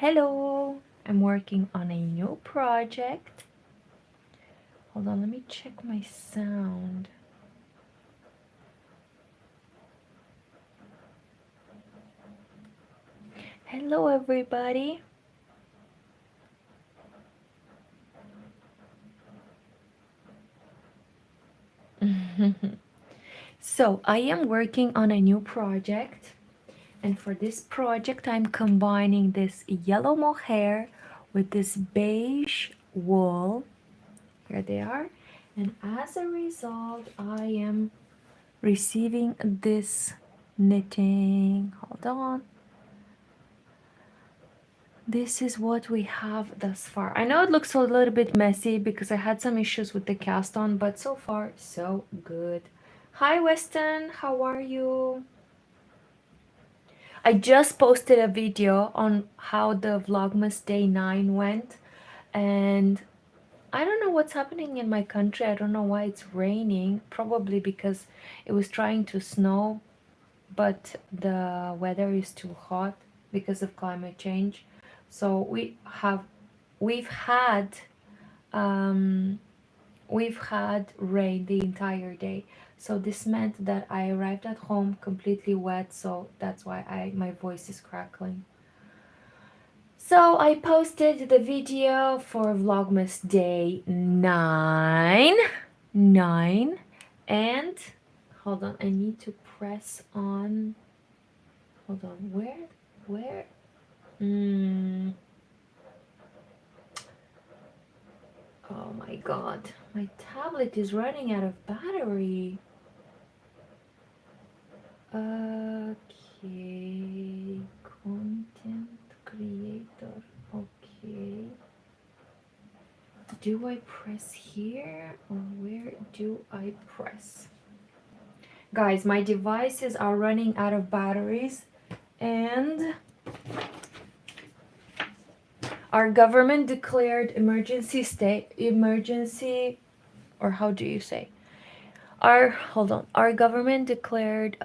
Hello, I'm working on a new project. Hold on, let me check my sound. Hello, everybody. So, I am working on a new project, and for this project, I'm combining this yellow mohair with this beige wool. Here they are, and as a result, I am receiving this knitting. Hold on. This is what we have thus far. I know it looks a little bit messy because I had some issues with the cast on, but so far so good. Hi Weston, how are you? I just posted a video on how the Vlogmas Day 9 went, and I don't know what's happening in my country. I don't know why it's raining, probably because it was trying to snow, but the weather is too hot because of climate change. So we've had um, we've had rain the entire day. So this meant that I arrived at home completely wet. So that's why my voice is crackling. So I posted the video for Vlogmas Day 9, and hold on, I need to press on. Hold on, where? Mm, oh my god, my tablet is running out of battery. Okay, content creator. Okay. Do I press here or where do I press? Guys, my devices are running out of batteries, and our government declared emergency, or how do you say? Our government declared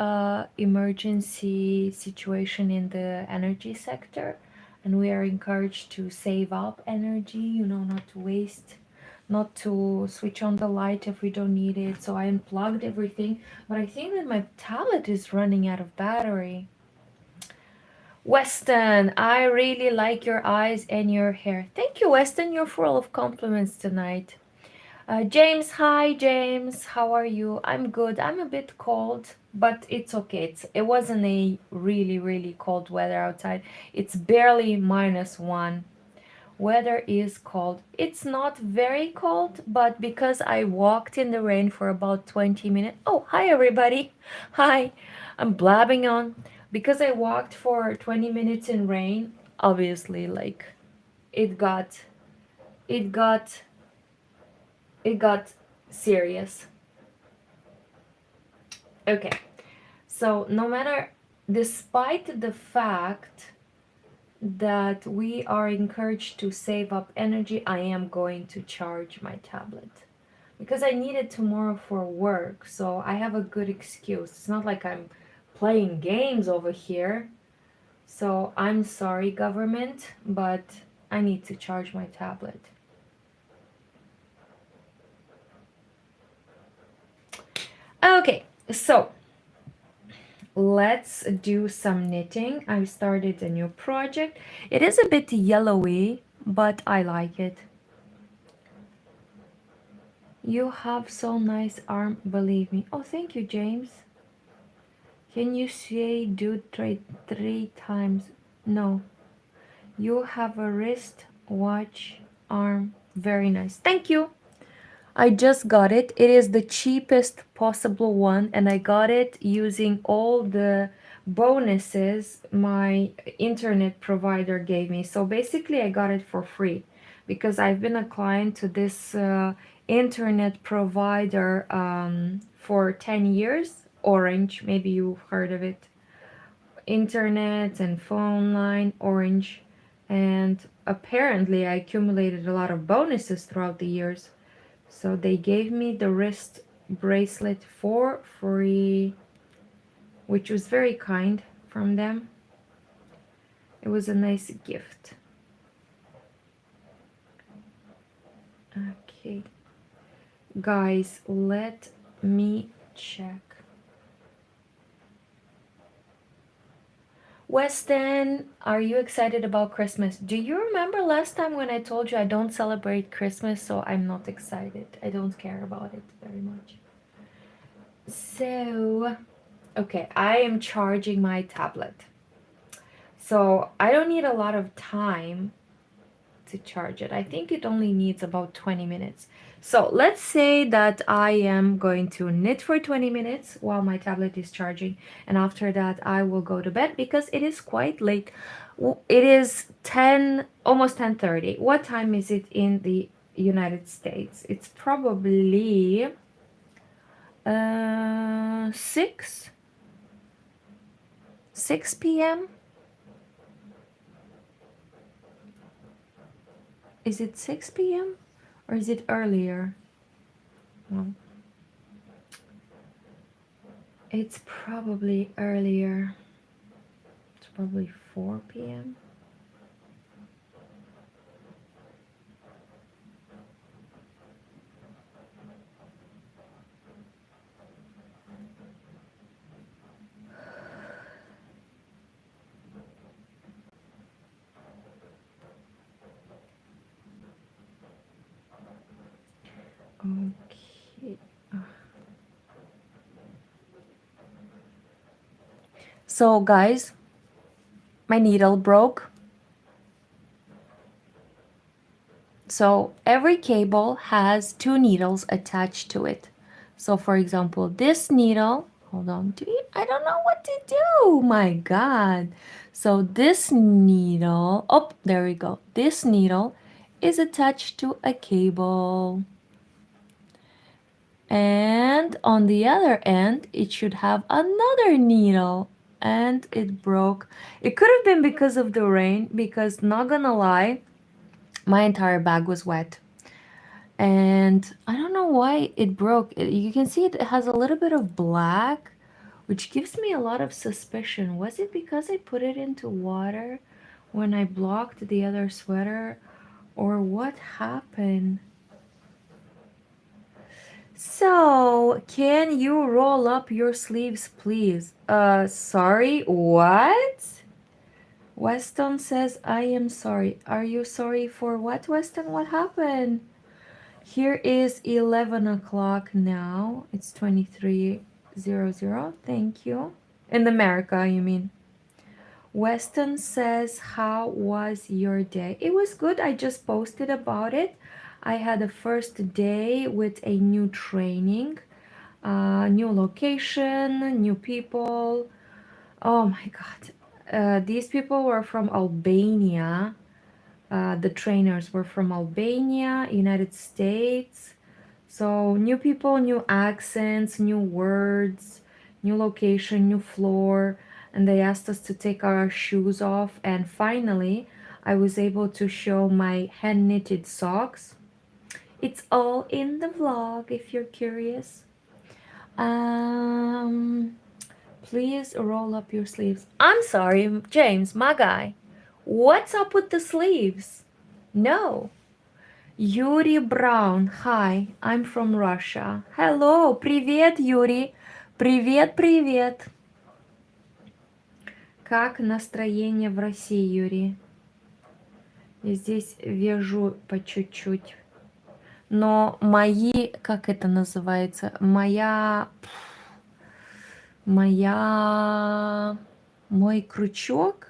emergency situation in the energy sector, and we are encouraged to save up energy, not to waste, not to switch on the light if we don't need it. So I unplugged everything, but I think that my tablet is running out of battery. Weston, I really like your eyes and your hair. Thank you, Weston. You're full of compliments tonight. James, hi James, how are you? I'm good. I'm a bit cold, but it's okay. It wasn't a really cold weather outside. It's barely -1. Weather is cold. It's not very cold, but because I walked in the rain for about 20 minutes. Oh, hi everybody. Hi. I'm blabbing on. Because I walked for 20 minutes in rain, obviously like it got it got it got serious. Okay, so no matter, despite the fact that we are encouraged to save up energy, I am going to charge my tablet because I need it tomorrow for work. So I have a good excuse. It's not like I'm playing games over here. So I'm sorry, government, but I need to charge my tablet. Okay, so let's do some knitting. I started a new project. It is a bit yellowy, but I like it. You have so nice arm, believe me. Oh, thank you, James. Can you say do three times? No. You have a wrist, watch, arm. Very nice. Thank you. I just got it. It is the cheapest possible one, and I got it using all the bonuses my internet provider gave me. So basically, I got it for free because I've been a client to this internet provider for 10 years. Orange, maybe you've heard of it. Internet and phone line, Orange. And apparently, I accumulated a lot of bonuses throughout the years. So they gave me the wrist bracelet for free, which was very kind from them. It was a nice gift. Okay. Guys, let me check. Weston, are you excited about Christmas? Do you remember last time when I told you I don't celebrate Christmas, so I'm not excited? I don't care about it very much. So, okay, I am charging my tablet. So I don't need a lot of time to charge it. I think it only needs about 20 minutes. So let's say that I am going to knit for 20 minutes while my tablet is charging, and after that I will go to bed because it is quite late. It is 10, almost 10:30. What time is it in the United States? It's probably 6 p.m. Is it 6 p.m. or is it earlier? Well, it's probably earlier. It's probably 4 p.m. Okay. So, guys, my needle broke. So, every cable has two needles attached to it. So, for example, this needle, hold on, I don't know what to do. My God. So, this needle, oh, there we go. This needle is attached to a cable. And on the other end, it should have another needle. And it broke. It could have been because of the rain, because not gonna lie, my entire bag was wet. And I don't know why it broke. You can see it has a little bit of black, which gives me a lot of suspicion. Was it because I put it into water when I blocked the other sweater? Or what happened? So, can you roll up your sleeves, please? Sorry, what? Weston says, I am sorry. Are you sorry for what, Weston? What happened? Here is 11 o'clock now. It's 23:00. Thank you. In America, you mean? Weston says, how was your day? It was good. I just posted about it. I had a first day with a new training, new location, new people. Oh my God. These people were from Albania. The trainers were from Albania, United States. So, new people, new accents, new words, new location, new floor. And they asked us to take our shoes off. And finally, I was able to show my hand knitted socks. It's all in the vlog if you're curious. Um, Please roll up your sleeves. I'm sorry, James, my guy. What's up with the sleeves? No. Yuri Brown. Hi, I'm from Russia. Hello, привет, Юрий. Привет, привет. Как настроение в России, Юрий? Я здесь вяжу по чуть-чуть. Но мои, как это называется? Мой крючок,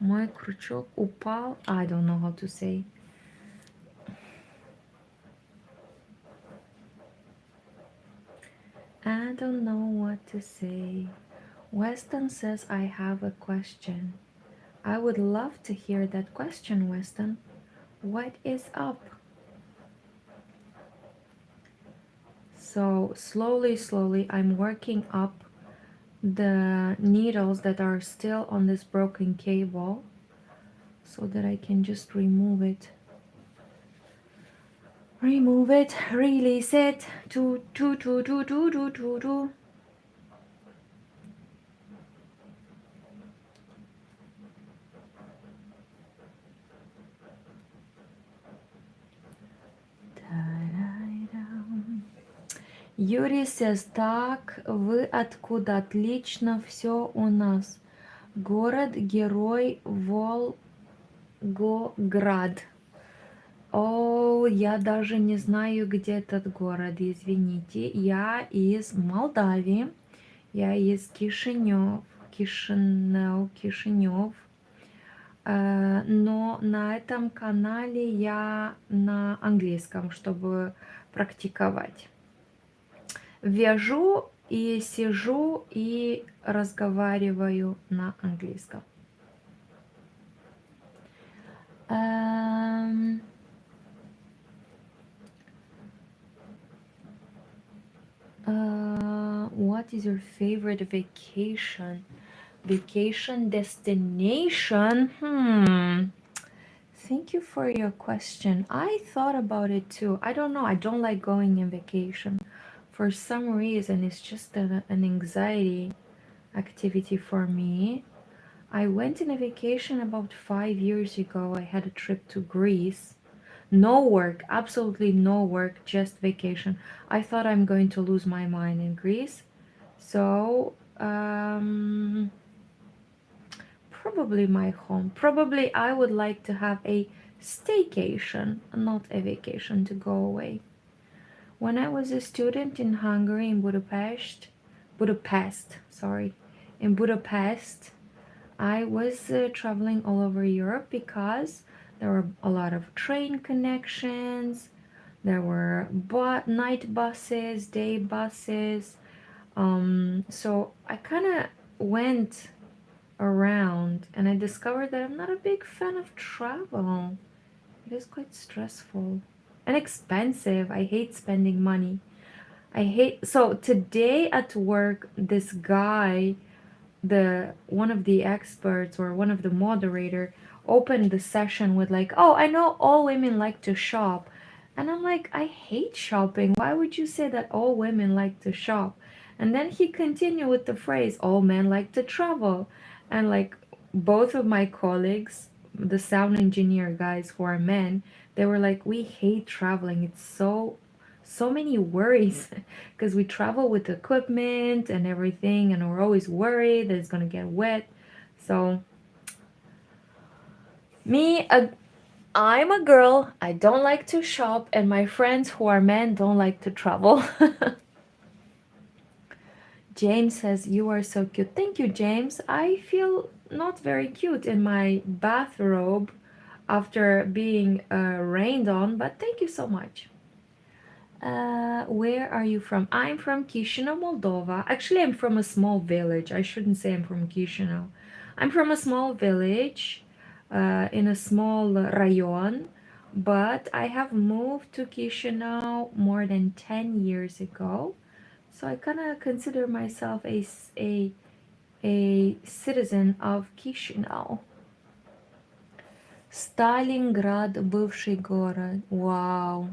мой крючок упал. I don't know how to say. I don't know what to say. Weston says I have a question. I would love to hear that question, Weston. What is up? So slowly, I'm working up the needles that are still on this broken cable so that I can just remove it. Release it. Do. Юрий says, так, вы откуда? Отлично, все у нас. Город-герой Волгоград. О, я даже не знаю, где этот город, извините. Я из Молдавии, я из Кишинев. Но на этом канале я на английском, чтобы практиковать. Вяжу и сижу и разговариваю на английском. What is your favorite vacation? Vacation destination? Thank you for your question. I thought about it too. I don't know. I don't like going on vacation. For some reason, it's just an anxiety activity for me. I went on a vacation about 5 years ago. I had a trip to Greece. No work, absolutely no work, just vacation. I thought I'm going to lose my mind in Greece. So, probably my home. Probably I would like to have a staycation, not a vacation to go away. When I was a student in Hungary, in in Budapest, I was traveling all over Europe because there were a lot of train connections, there were night buses, day buses. So I kind of went around and I discovered that I'm not a big fan of travel. It is quite stressful and expensive. I hate spending money. So today at work, this guy, the one of the experts or one of the moderator, opened the session with like, oh, I know all women like to shop. And I'm like, I hate shopping. Why would you say that all women like to shop? And then he continued with the phrase, all men like to travel. And like both of my colleagues, the sound engineer guys who are men, they were like, we hate traveling. It's so many worries because we travel with equipment and everything, and we're always worried that it's gonna get wet. So I'm a girl, I don't like to shop, and my friends who are men don't like to travel. James says, you are so cute. Thank you, James. I feel not very cute in my bathrobe after being rained on, but thank you so much. Where are you from? I'm from Chisinau, Moldova. Actually, I'm from a small village. I shouldn't say I'm from Chisinau. I'm from a small village in a small rayon, but I have moved to Chisinau more than 10 years ago. So I kind of consider myself a citizen of Chisinau. Сталинград, бывший город. Wow.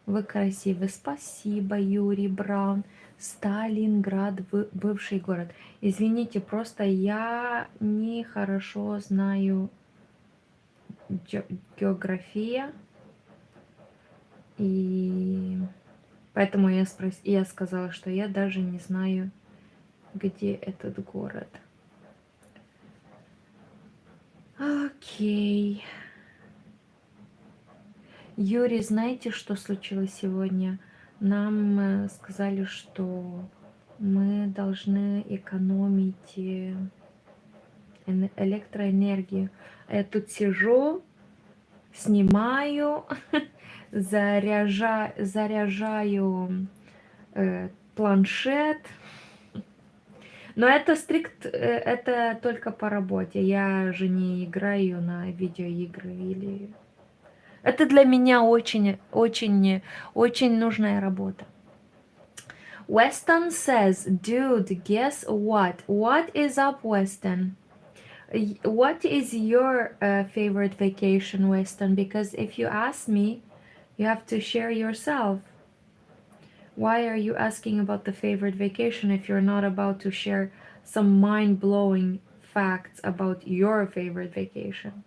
Вы красивы. Спасибо, Юрий Браун. Сталинград, бывший город. Извините, просто я не хорошо знаю география. И поэтому я сказала, что я даже не знаю, где этот город. Окей. Юрий, знаете, что случилось сегодня? Нам сказали, что мы должны экономить электроэнергию. Я тут сижу, снимаю, заряжаю планшет. Но это это только по работе. Я же не играю на видеоигры или... Это для меня очень нужная работа. Weston says, dude, guess what? What is up, Weston? What is your favorite vacation, Weston? Because if you ask me, you have to share yourself. Why are you asking about the favorite vacation if you're not about to share some mind-blowing facts about your favorite vacation?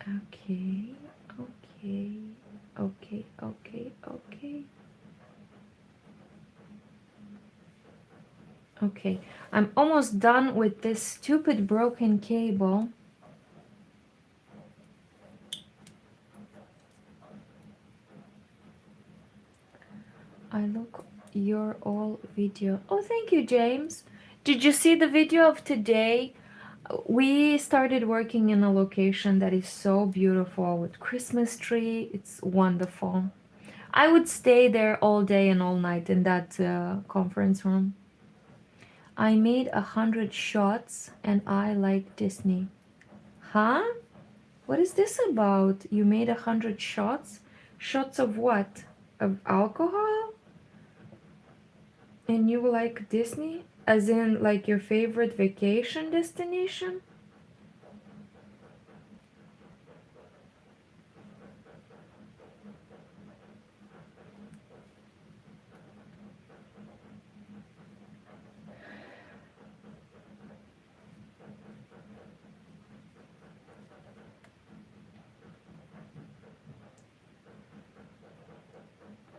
Okay, okay, okay, okay, okay. Okay, I'm almost done with this stupid broken cable. I look your all video. Oh, thank you, James. Did you see the video of today? We started working in a location that is so beautiful with Christmas tree. It's wonderful. I would stay there all day and all night in that conference room. I made 100 shots and I like Disney. Huh? What is this about? You made 100 shots? Shots of what? Of alcohol? And you like Disney? As in, like your favorite vacation destination?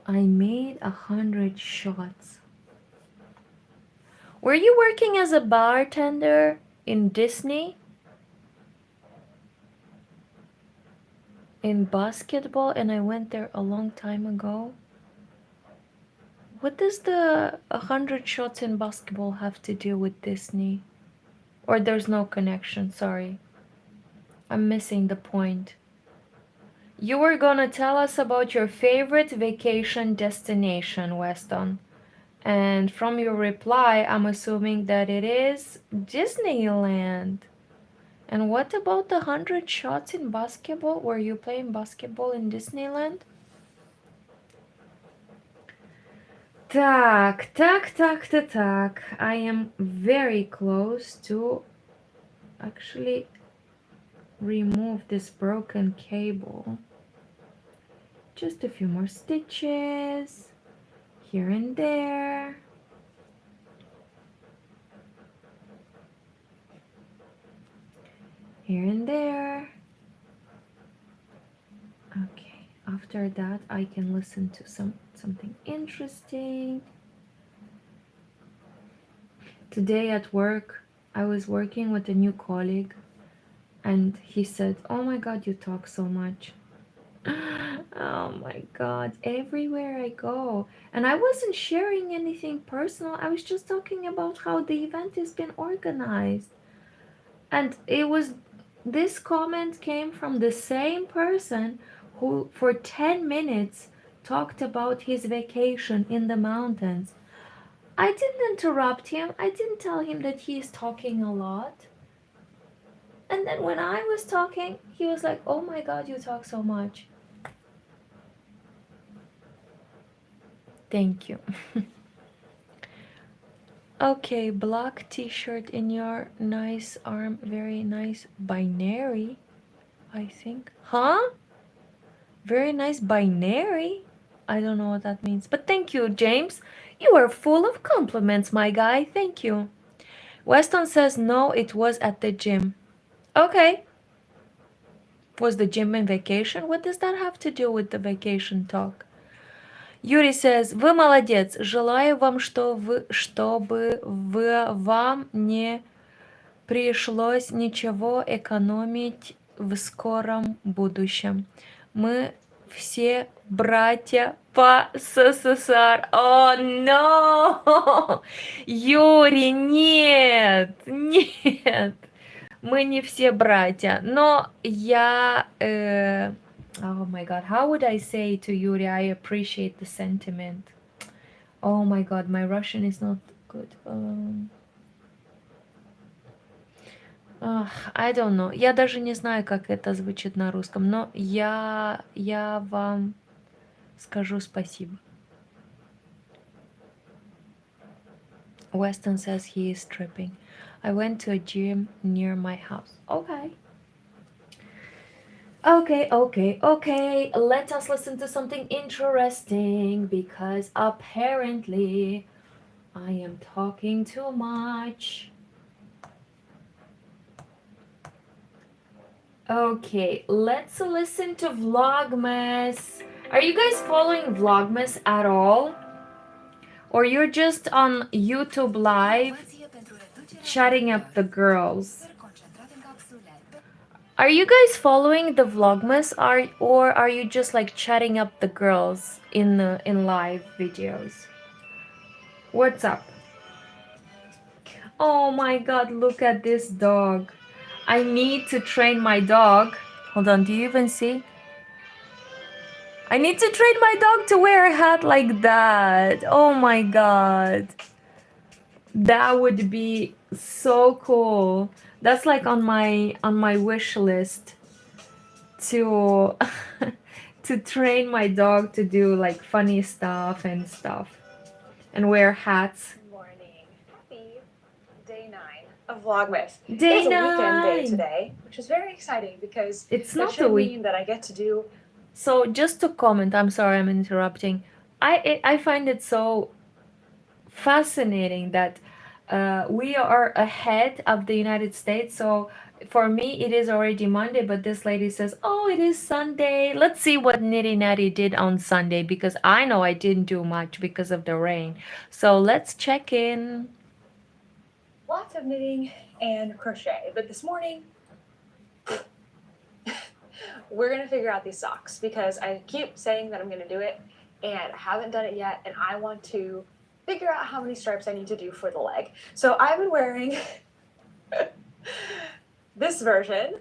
I made 100 shots. Were you working as a bartender in Disney? In basketball? And I went there a long time ago. What does the 100 shots in basketball have to do with Disney? Or there's no connection, sorry. I'm missing the point. You were gonna tell us about your favorite vacation destination, Weston. And from your reply, I'm assuming that it is Disneyland. And what about the 100 shots in basketball? Were you playing basketball in Disneyland? Так. I am very close to actually remove this broken cable. Just a few more stitches here and there. Here and there. Okay, after that I can listen to something interesting. Today at work, I was working with a new colleague and he said, "Oh my god, you talk so much." Oh my god, everywhere I go. And I wasn't sharing anything personal. I was just talking about how the event has been organized. And this comment came from the same person who, for 10 minutes, talked about his vacation in the mountains. I didn't interrupt him. I didn't tell him that he is talking a lot. And then when I was talking, he was like, "Oh my god, you talk so much." Thank you. Okay, black t-shirt in your nice arm. Very nice. Binary, I think. Huh? Very nice binary? I don't know what that means. But thank you, James. You are full of compliments, my guy. Thank you. Weston says no, it was at the gym. Okay. Was the gym in vacation? What does that have to do with the vacation talk? Yuri says, вы молодец. Желаю вам, чтобы вам не пришлось ничего экономить в скором будущем. Мы все братья по СССР. О, no! Юрий, нет, нет. Мы не все братья, но я... oh my god, how would I say to Yuri, I appreciate the sentiment. Oh my god, my Russian is not good. I don't know. Я даже не знаю, как это звучит на русском, но я вам скажу спасибо. Weston says he is stripping. I went to a gym near my house. Okay. Okay. Let us listen to something interesting because apparently I am talking too much. Okay, let's listen to Vlogmas. Are you guys following Vlogmas at all? Or you're just on YouTube Live chatting up the girls? Are you guys following the Vlogmas, or are you just like chatting up the girls in live videos? What's up? Oh my god, look at this dog. I need to train my dog. Hold on, do you even see? I need to train my dog to wear a hat like that. Oh my god. That would be so cool. That's like on my wish list to to train my dog to do like funny stuff and stuff and wear hats. Morning. Happy day 9 of Vlogmas. Day It's a weekend day 9. today, which is very exciting because It's that not a should week. mean that I get to do. So just to comment, I'm sorry I'm interrupting. I find it so fascinating that we are ahead of the United States. So for me, it is already Monday, but this lady says, "Oh, it is Sunday. Let's see what Nitty Natty did on Sunday," because I know I didn't do much because of the rain. So let's check in. Lots of knitting and crochet, but this morning we're gonna figure out these socks because I keep saying that I'm gonna do it and I haven't done it yet, and I want to figure out how many stripes I need to do for the leg. So I've been wearing this version,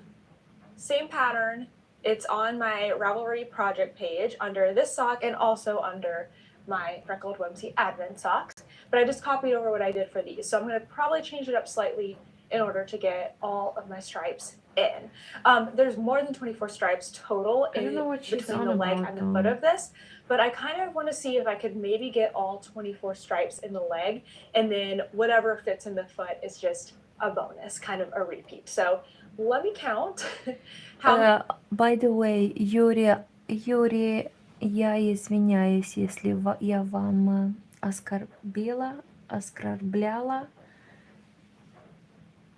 same pattern. It's on my Ravelry project page under this sock and also under my Freckled Whimsy Advent socks. But I just copied over what I did for these. So I'm going to probably change it up slightly in order to get all of my stripes in. There's more than 24 stripes total I don't know what she's between on the leg about and the foot though. of this. But I kind of want to see if I could maybe get all 24 stripes in the leg, and then whatever fits in the foot is just a bonus, kind of a repeat. So let me count how. By the way, Юрий, я извиняюсь, если я вам оскорбляла.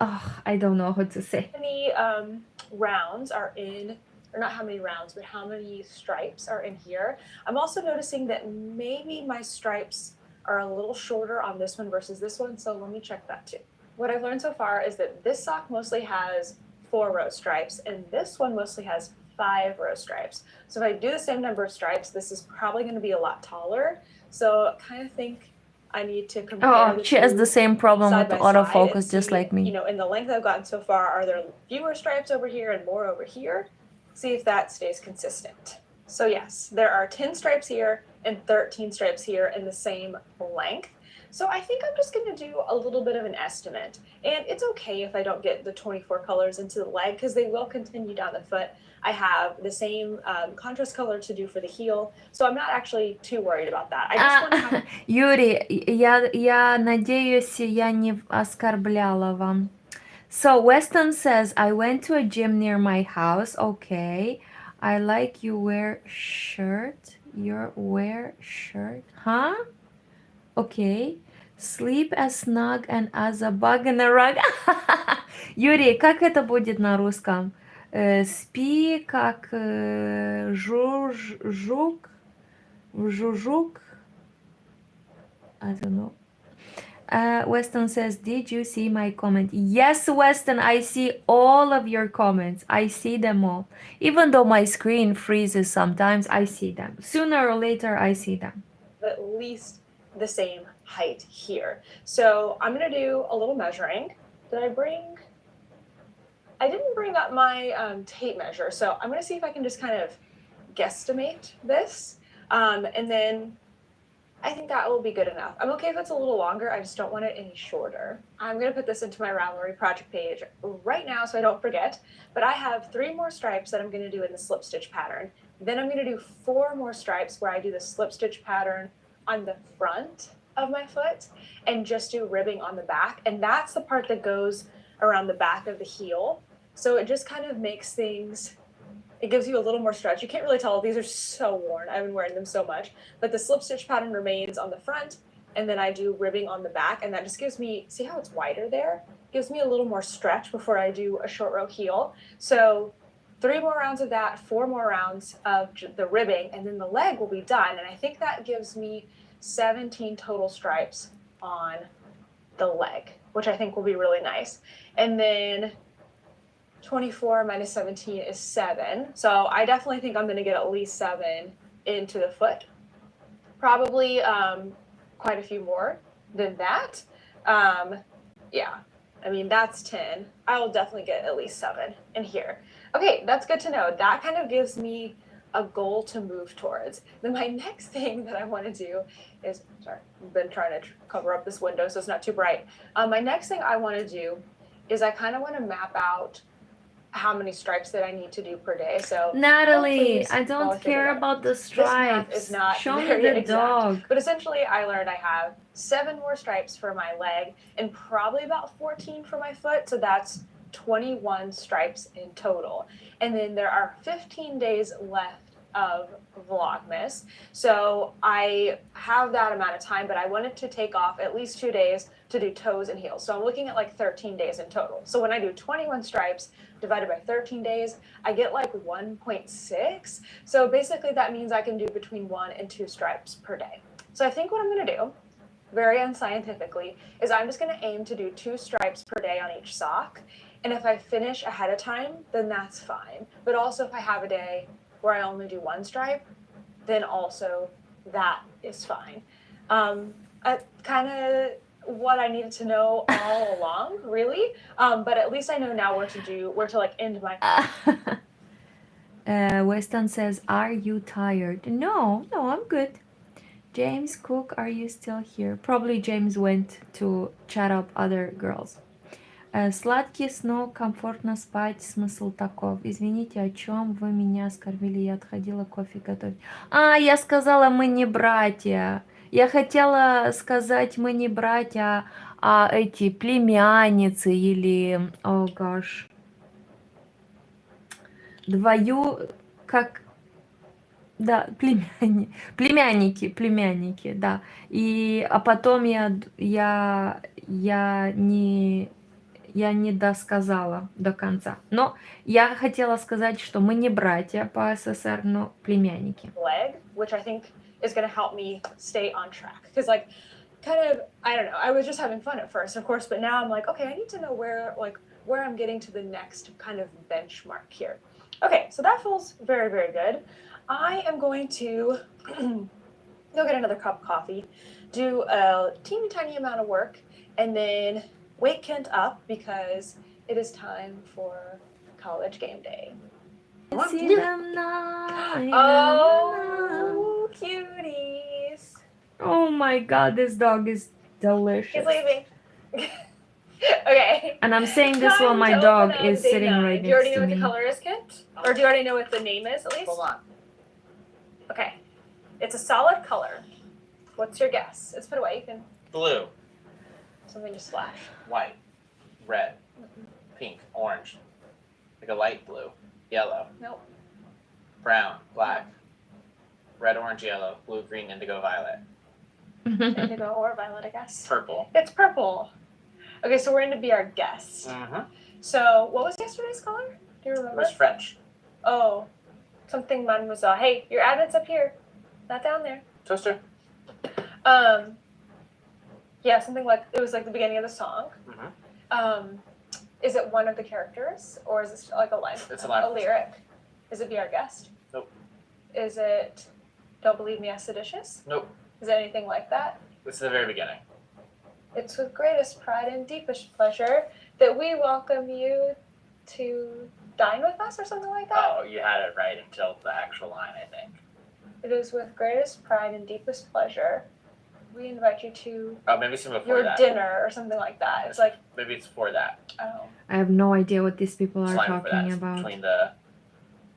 Ugh, I don't know how to say. How many rounds are in, or not how many rounds, but how many stripes are in here. I'm also noticing that maybe my stripes are a little shorter on this one versus this one, so let me check that too. What I've learned so far is that this sock mostly has 4 row stripes, and this one mostly has 5 row stripes. So if I do the same number of stripes, this is probably going to be a lot taller. So I kind of think I need to compare Oh, she has the same problem with side the by side and autofocus, see, just like me. you know, in the length I've gotten so far, are there fewer stripes over here and more over here? See if that stays consistent. So yes, there are 10 stripes here and 13 stripes here in the same length. So I think I'm just going to do a little bit of an estimate. And it's okay if I don't get the 24 colors into the leg because they will continue down the foot. I have the same contrast color to do for the heel, so I'm not actually too worried about that. I just want to have... Юрий, я надеюсь, я не оскорбляла вам. So Weston says, I went to a gym near my house. Okay. I like you wear shirt. Your wear shirt. Huh? Okay. Sleep as snug and as a bug in a rug. Юрий, как это будет на русском? Спи как жук. Жужук. I don't know. Weston says, did you see my comment? Yes, Weston, I see all of your comments. I see them all. Even though my screen freezes sometimes, I see them. Sooner or later, I see them. At least the same height here. So I'm going to do a little measuring. Did I bring... I didn't bring up my tape measure, so I'm going to see if I can just kind of guesstimate this. And then I think that will be good enough. I'm okay if it's a little longer. I just don't want it any shorter. I'm going to put this into my Ravelry project page right now so I don't forget. But I have 3 more stripes that I'm going to do in the slip stitch pattern. Then I'm going to do 4 more stripes where I do the slip stitch pattern on the front of my foot and just do ribbing on the back. And that's the part that goes around the back of the heel. So it just kind of makes things... It gives you a little more stretch. You can't really tell. These are so worn. I've been wearing them so much. But the slip stitch pattern remains on the front, and then I do ribbing on the back, and that just gives me, see how it's wider there? Gives me a little more stretch before I do a short row heel. So 3 more rounds of that, 4 more rounds of the ribbing, and then the leg will be done. And I think that gives me 17 total stripes on the leg, which I think will be really nice. And then 24 minus 17 is 7. So I definitely think I'm going to get at least 7 into the foot. Probably quite a few more than that. Yeah, I mean, that's 10. I will definitely get at least 7 in here. Okay, that's good to know. That kind of gives me a goal to move towards. Then my next thing that I want to do is, sorry, I've been trying to cover up this window so it's not too bright. My next thing I want to do is I kind of want to map out how many stripes that I need to do per day. So Natalie, please, I while don't figure care it out. about the This math stripes. is not Show me very the exact. dog. But essentially, I learned I have 7 more stripes for my leg and probably about 14 for my foot. So that's 21 stripes in total. And then there are 15 days left of Vlogmas. So I have that amount of time, but I wanted to take off at least 2 days to do toes and heels. So I'm looking at like 13 days in total. So when I do 21 stripes divided by 13 days, I get like 1.6. So basically that means I can do between 1 and 2 stripes per day. So I think what I'm going to do, very unscientifically, is I'm just going to aim to do 2 stripes per day on each sock. And if I finish ahead of time, then that's fine. But also if I have a day where I only do 1 stripe, then also that is fine. Kind of what I needed to know all along, really. But at least I know now where to like end my. Weston says, "Are you tired?" No, I'm good. James Cook, are you still here? Probably James went to chat up other girls. Сладкий снов, комфортно спать, смысл таков. Извините, о чем вы меня оскорбили? Я отходила кофе готовить. Я сказала, мы не братья. Я хотела сказать, мы не братья, а эти племянницы или, о gosh, как, да, племянники, да. А потом я не досказала до конца. Но я хотела сказать, что мы не братья по СССР, но племянники. Leg, which I think is going to help me stay on track. Because like, kind of, I don't know, I was just having fun at first, of course, but now I'm like, okay, I need to know where I'm getting to the next kind of benchmark here. Okay, so that feels very, very good. I am going to go get another cup of coffee, do a teeny tiny amount of work, and then wake Kent up because it is time for college game day. See them now. Oh, cuties. Oh my god, this dog is delicious. He's leaving. Okay. And I'm saying this while my Time to dog open up is day sitting 9. right Do you already next know to what the me. color is, Kent? Or do you already know what the name is, at least? Hold on. Okay. It's a solid color. What's your guess? It's put away. You can Blue, something just splash. white, red, pink, orange, like a light blue, yellow, Nope. brown, black, red, orange, yellow, blue, green, indigo, violet, Indigo or violet, I guess. purple. It's purple. Okay, so we're going to be our guest. Mm-hmm. So, what was yesterday's color? Do you It remember? was French. Oh, something mademoiselle. Hey, your advent's up here, not down there. Toaster. Yeah, something like it was like the beginning of the song. Mm-hmm. Is it one of the characters or is it like a line? It's a line. A lyric. Is it Be Our Guest? Nope. Is it Don't Believe Me, I'm Seditious? Nope. Is it anything like that? This is the very beginning. It's with greatest pride and deepest pleasure that we welcome you to dine with us or something like that. Oh, you had it right until the actual line, I think. It is with greatest pride and deepest pleasure we invite you to Oh, maybe some before your that. dinner or something like that. It's like, Maybe it's for that. oh, I have no idea what these people It's are line for that. talking It's about. between the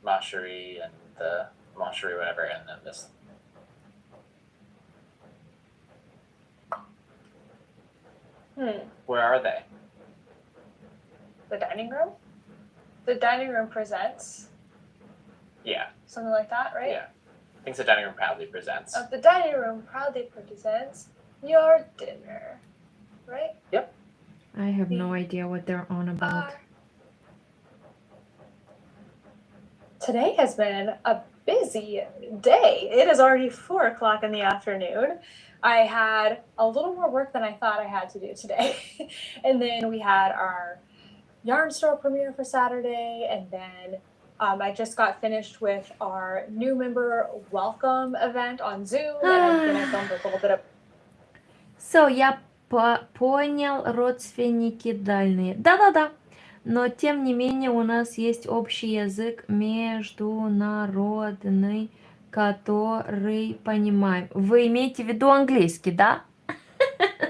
Macherie and the Moncherie, whatever, and then this. Where are they? the dining room. The dining room presents Yeah. something like that, right? Yeah. Things the dining room proudly presents. The dining room proudly presents your dinner, right? I have no idea what they're on about. Today has been a busy day. It is already 4 o'clock in the afternoon. I had a little more work than I thought I had to do today. And then we had our yarn store premiere for Saturday. And then I just got finished with our new member welcome event on Zoom. And then I filmed a little bit of. So, я понял, родственники дальние. Да-да-да. Но, тем не менее, у нас есть общий язык международный, который понимаем. Вы имеете в виду английский, да?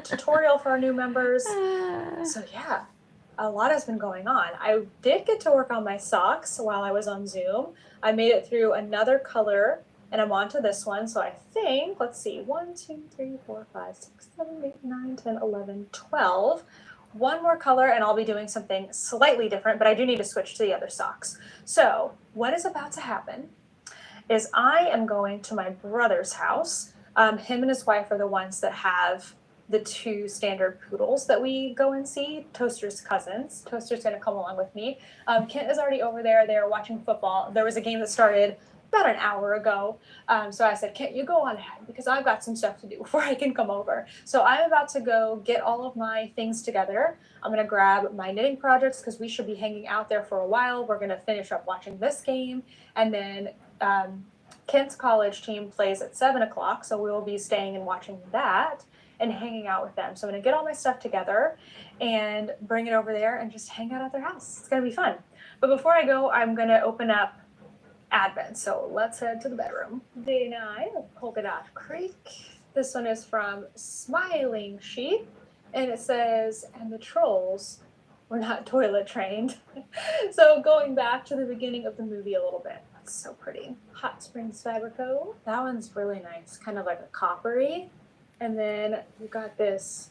Tutorial for our new members. So yeah, a lot has been going on. I did get to work on my socks while I was on Zoom. I made it through another color and I'm on to this one. So I think, let's see, 1, 2, 3, 4, 5, 6, 7, 8, 9, 10, 11, 12. One more color and I'll be doing something slightly different, but I do need to switch to the other socks. So what is about to happen is I am going to my brother's house. Him and his wife are the ones that have the 2 standard poodles that we go and see, Toaster's cousins. Toaster's going to come along with me. Kent is already over there. They're watching football. There was a game that started about an hour ago. So I said, Kent, you go on ahead because I've got some stuff to do before I can come over. So I'm about to go get all of my things together. I'm going to grab my knitting projects because we should be hanging out there for a while. We're going to finish up watching this game. And then Kent's college team plays at 7 o'clock. So we'll be staying and watching that and hanging out with them. So I'm going to get all my stuff together and bring it over there and just hang out at their house. It's going to be fun. But before I go, I'm going to open up Advent. So let's head to the bedroom. Day 9 of Polka Dot Creek. This one is from Smiling Sheep. And it says, and the trolls were not toilet trained. So going back to the beginning of the movie a little bit. That's so pretty. Hot Springs Fabrico. That one's really nice. Kind of like a coppery. And then we've got this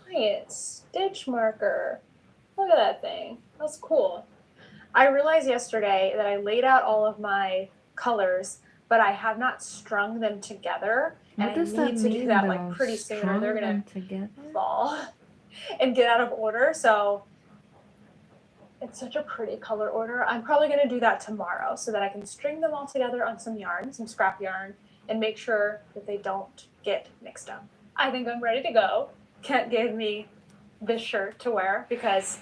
giant stitch marker. Look at that thing. That's cool. I realized yesterday that I laid out all of my colors, but I have not strung them together. What And does I that need to do mean, that though? like pretty soon or they're Strung going them to together? fall and get out of order. So it's such a pretty color order. I'm probably going to do that tomorrow so that I can string them all together on some yarn, some scrap yarn, and make sure that they don't get mixed up. I think I'm ready to go. Kent gave me this shirt to wear because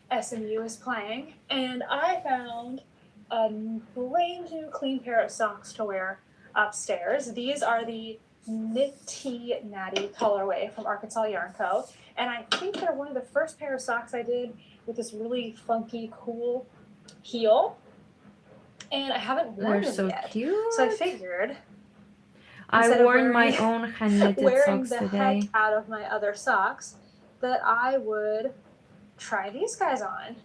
SMU is playing, and I found a brand new clean pair of socks to wear upstairs. These are the Nitty Natty colorway from Arkansas Yarn Co. And I think they're one of the first pair of socks I did with this really funky, cool heel. And I haven't worn They're them so yet. cute. So I figured I instead of worn my wearing- own hand-knitted wearing socks the today. heck out of my other socks that I would try these guys on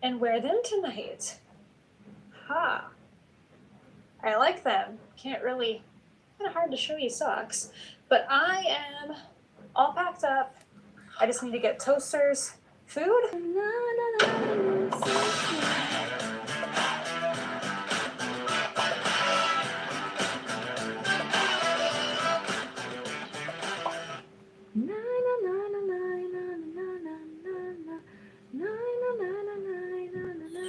and wear them tonight. Ha. I like them. Can't really, kind of hard to show you socks. But I am all packed up. I just need to get Toaster's food. Na, na, na, na, na, so sweet. Na, na, na, na, na, na, na, na, na, na, na, na, na, na, na, na, na.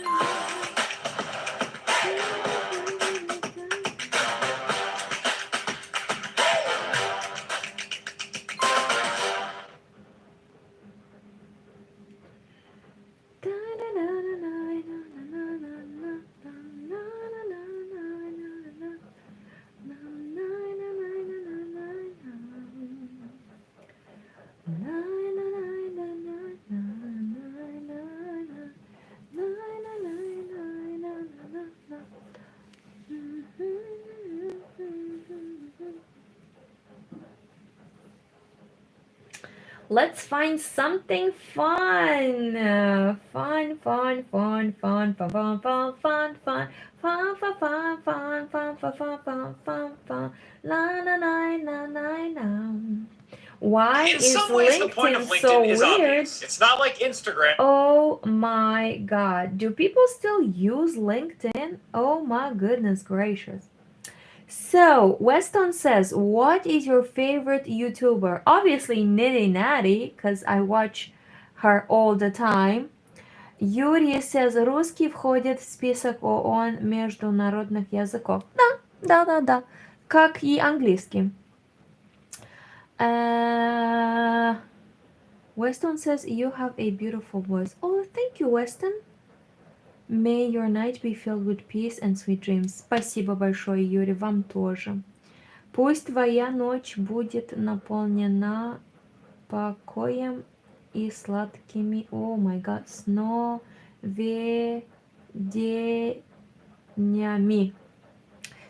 Let's find something fun. Fun, fun, fun, fun, fun, fun, fun, fun, fun, fun, fun, fun, fun, fun, fun, fun, fun, fun, fun, la la la la la la. Why In is some ways, the point of LinkedIn LinkedIn so is weird? obvious. It's not like Instagram. Oh my god. Do people still use LinkedIn? Oh my goodness gracious. So, Weston says, what is your favorite YouTuber? Obviously, Nitty Natty, because I watch her all the time. Юрий says, русский входит в список ООН международных языков. Да. Как и английский. Weston says, you have a beautiful voice. Oh, thank you, Weston. May your night be filled with peace and sweet dreams. Спасибо большое, Юрий, вам тоже. Пусть твоя ночь будет наполнена покоем и сладкими, о май гад, сновидениями.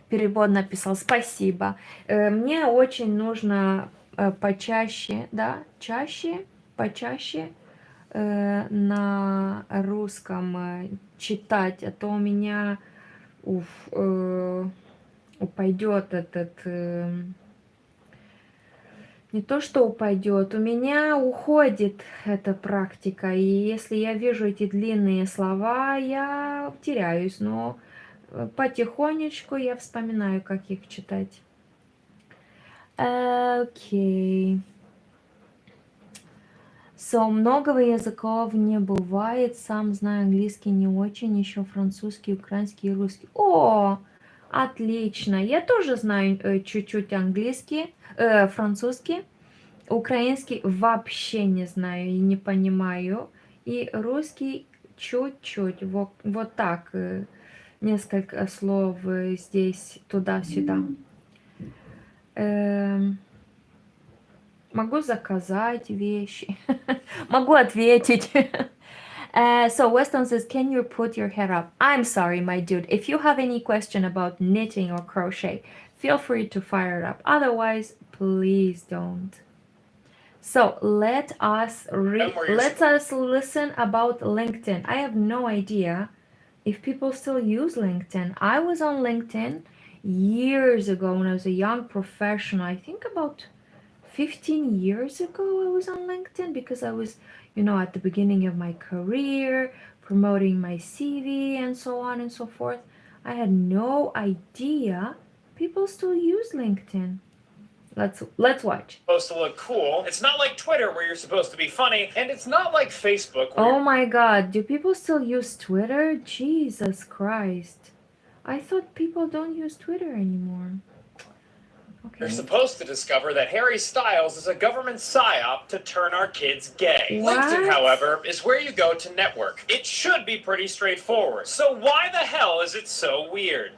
Перевод написал, спасибо. Мне очень нужно почаще на русском читать, а то у меня упадет этот... Не то, что упадет, у меня уходит эта практика, и если я вижу эти длинные слова, я теряюсь, но потихонечку я вспоминаю, как их читать. Окей. So, многого языков не бывает, сам знаю английский не очень, еще французский, украинский и русский. О, отлично, я тоже знаю чуть-чуть английский, французский, украинский вообще не знаю и не понимаю, и русский чуть-чуть, вот так, несколько слов здесь, туда-сюда. Могу заказать вещи, могу ответить. So Weston says, can you put your head up? I'm sorry, my dude. If you have any question about knitting or crochet, feel free to fire it up. Otherwise, please don't. So let us listen about LinkedIn. I have no idea if people still use LinkedIn. I was on LinkedIn years ago when I was a young professional. I think about 15 years ago I was on LinkedIn because I was, at the beginning of my career, promoting my CV and so on and so forth. I had no idea people still use LinkedIn. Let's watch. Supposed to look cool. It's not like Twitter where you're supposed to be funny, and it's not like Facebook where Oh my god, do people still use Twitter? Jesus Christ. I thought people don't use Twitter anymore. you're Okay. supposed to discover that Harry Styles is a government psyop to turn our kids gay. What? LinkedIn, however, is where you go to network. It should be pretty straightforward. So why the hell is it so weird?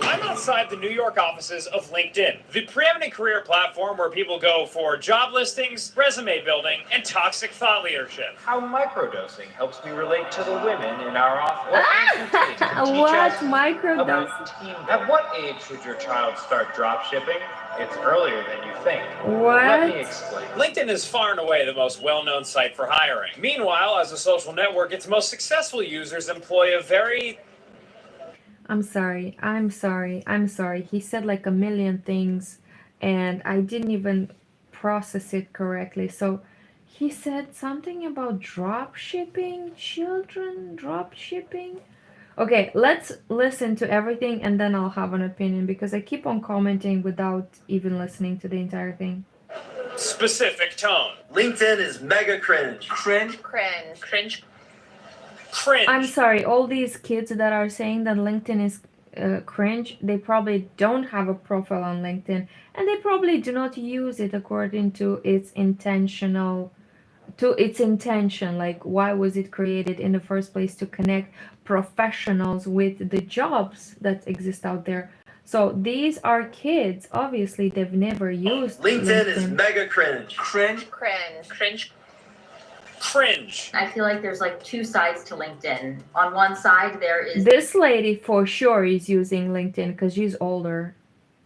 I'm outside the New York offices of LinkedIn, the preeminent career platform where people go for job listings, resume building, and toxic thought leadership. How microdosing helps me relate to the women in our office. What age would it take to teach What us microdose? about team? At what age should your child start drop shipping? It's earlier than you think. Let me What? explain. LinkedIn is far and away the most well-known site for hiring. Meanwhile, as a social network, its most successful users employ a very I'm sorry. He said like a million things and I didn't even process it correctly. So he said something about drop shipping, children drop shipping. Okay, let's listen to everything and then I'll have an opinion because I keep on commenting without even listening to the entire thing. specific tone. LinkedIn is mega cringe. Cringe. Cringe. Cringe. I'm sorry, all these kids that are saying that LinkedIn is cringe, they probably don't have a profile on LinkedIn and they probably do not use it according to its intention. Like, why was it created in the first place? To connect professionals with the jobs that exist out there. So these are kids, obviously they've never used LinkedIn is mega cringe. Cringe. Cringe. I feel like there's like two sides to LinkedIn. On one side, there is This lady for sure is using LinkedIn because she's older.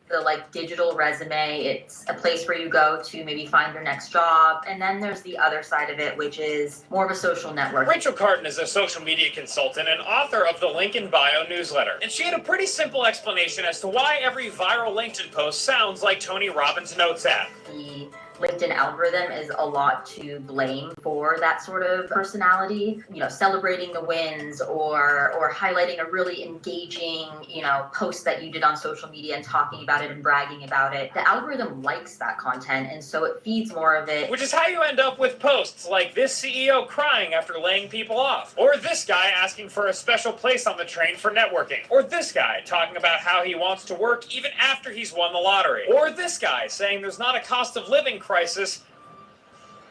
the like digital resume. It's a place where you go to maybe find your next job. And then there's the other side of it, which is more of a social network. Rachel Carton is a social media consultant and author of the Link in Bio newsletter. And she had a pretty simple explanation as to why every viral LinkedIn post sounds like Tony Robbins' Notes app. The LinkedIn algorithm is a lot to blame for that sort of personality. You know, celebrating the wins or highlighting a really engaging, you know, post that you did on social media and talking about it and bragging about it. The algorithm likes that content, and so it feeds more of it. Which is how you end up with posts like this CEO crying after laying people off, or this guy asking for a special place on the train for networking, or this guy talking about how he wants to work even after he's won the lottery, or this guy saying there's not a cost of living crisis,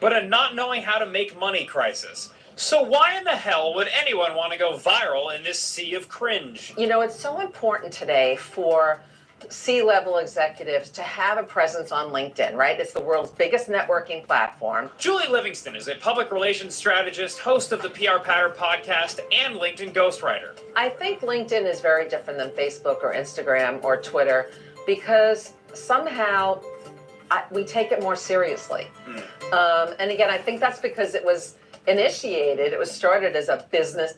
but a not knowing how to make money crisis. So why in the hell would anyone want to go viral in this sea of cringe? You know, it's so important today for C-level executives to have a presence on LinkedIn, right? It's the world's biggest networking platform. Julie Livingston is a public relations strategist, host of the PR Patter podcast, and LinkedIn ghostwriter. I think LinkedIn is very different than Facebook or Instagram or Twitter because somehow we take it more seriously. And again, I think that's because it was started as a business.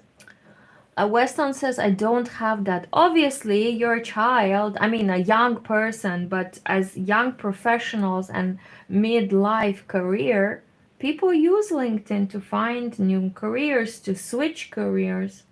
Weston says, I don't have that. Obviously, you're a child, I mean, a young person, but as young professionals and midlife career, people use LinkedIn to find new careers, to switch careers.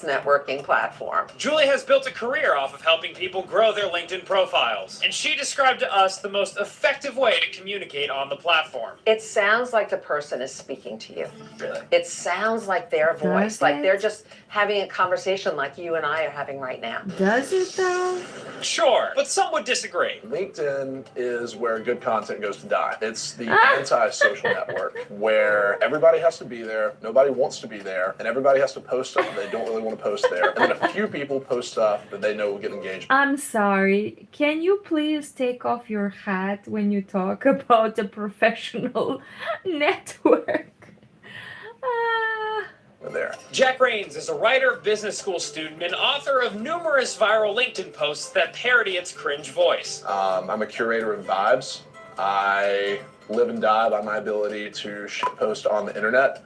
Networking platform. Julie has built a career off of helping people grow their LinkedIn profiles, and she described to us the most effective way to communicate on the platform. It sounds like the person is speaking to you. Really? It sounds like their voice, Does like it? they're just having a conversation like you and I are having right now. Does it though? Sure, but some would disagree. LinkedIn is where good content goes to die. It's the anti-social network where everybody has to be there, nobody wants to be there, and everybody has to post stuff that they don't really want to post there. And then a few people post stuff that they know will get engagement. I'm sorry. Can you please take off your hat when you talk about a professional network? There. Jack Rains is a writer, business school student, and author of numerous viral LinkedIn posts that parody its cringe voice. I'm a curator of vibes. I live and die by my ability to post on the internet.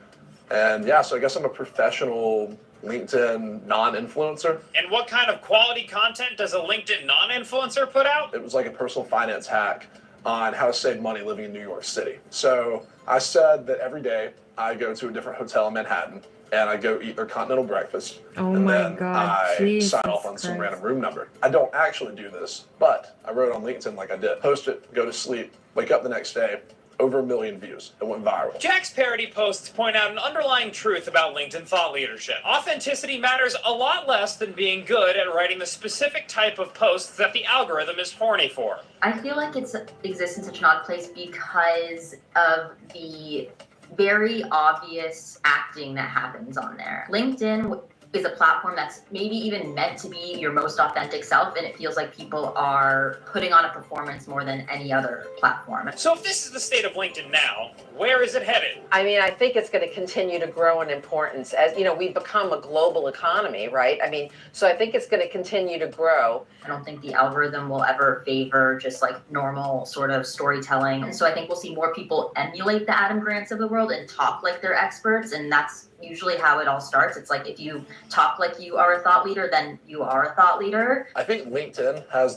And yeah, so I guess I'm a professional LinkedIn non-influencer. And what kind of quality content does a LinkedIn non-influencer put out? It was like a personal finance hack on how to save money living in New York City. So I said that every day I go to a different hotel in Manhattan and I go eat their continental breakfast. Oh and my then God, I Jesus sign off on some Christ. random room number. I don't actually do this, but I wrote on LinkedIn like I did. Post it, go to sleep, wake up the next day, over 1 million views. It went viral. Jack's parody posts point out an underlying truth about LinkedIn thought leadership. Authenticity matters a lot less than being good at writing the specific type of posts that the algorithm is horny for. I feel like it exists in such an odd place because of the very obvious acting that happens on there. LinkedIn is a platform that's maybe even meant to be your most authentic self, and it feels like people are putting on a performance more than any other platform. So if this is the state of LinkedIn now, where is it headed? I mean, I think it's going to continue to grow in importance as, you know, we've become a global economy, right? I mean, so I think it's going to continue to grow. I don't think the algorithm will ever favor just like normal sort of storytelling. And so I think we'll see more people emulate the Adam Grants of the world and talk like they're experts. And that's usually how it all starts. It's like if you talk like you are a thought leader, then you are a thought leader. I think LinkedIn has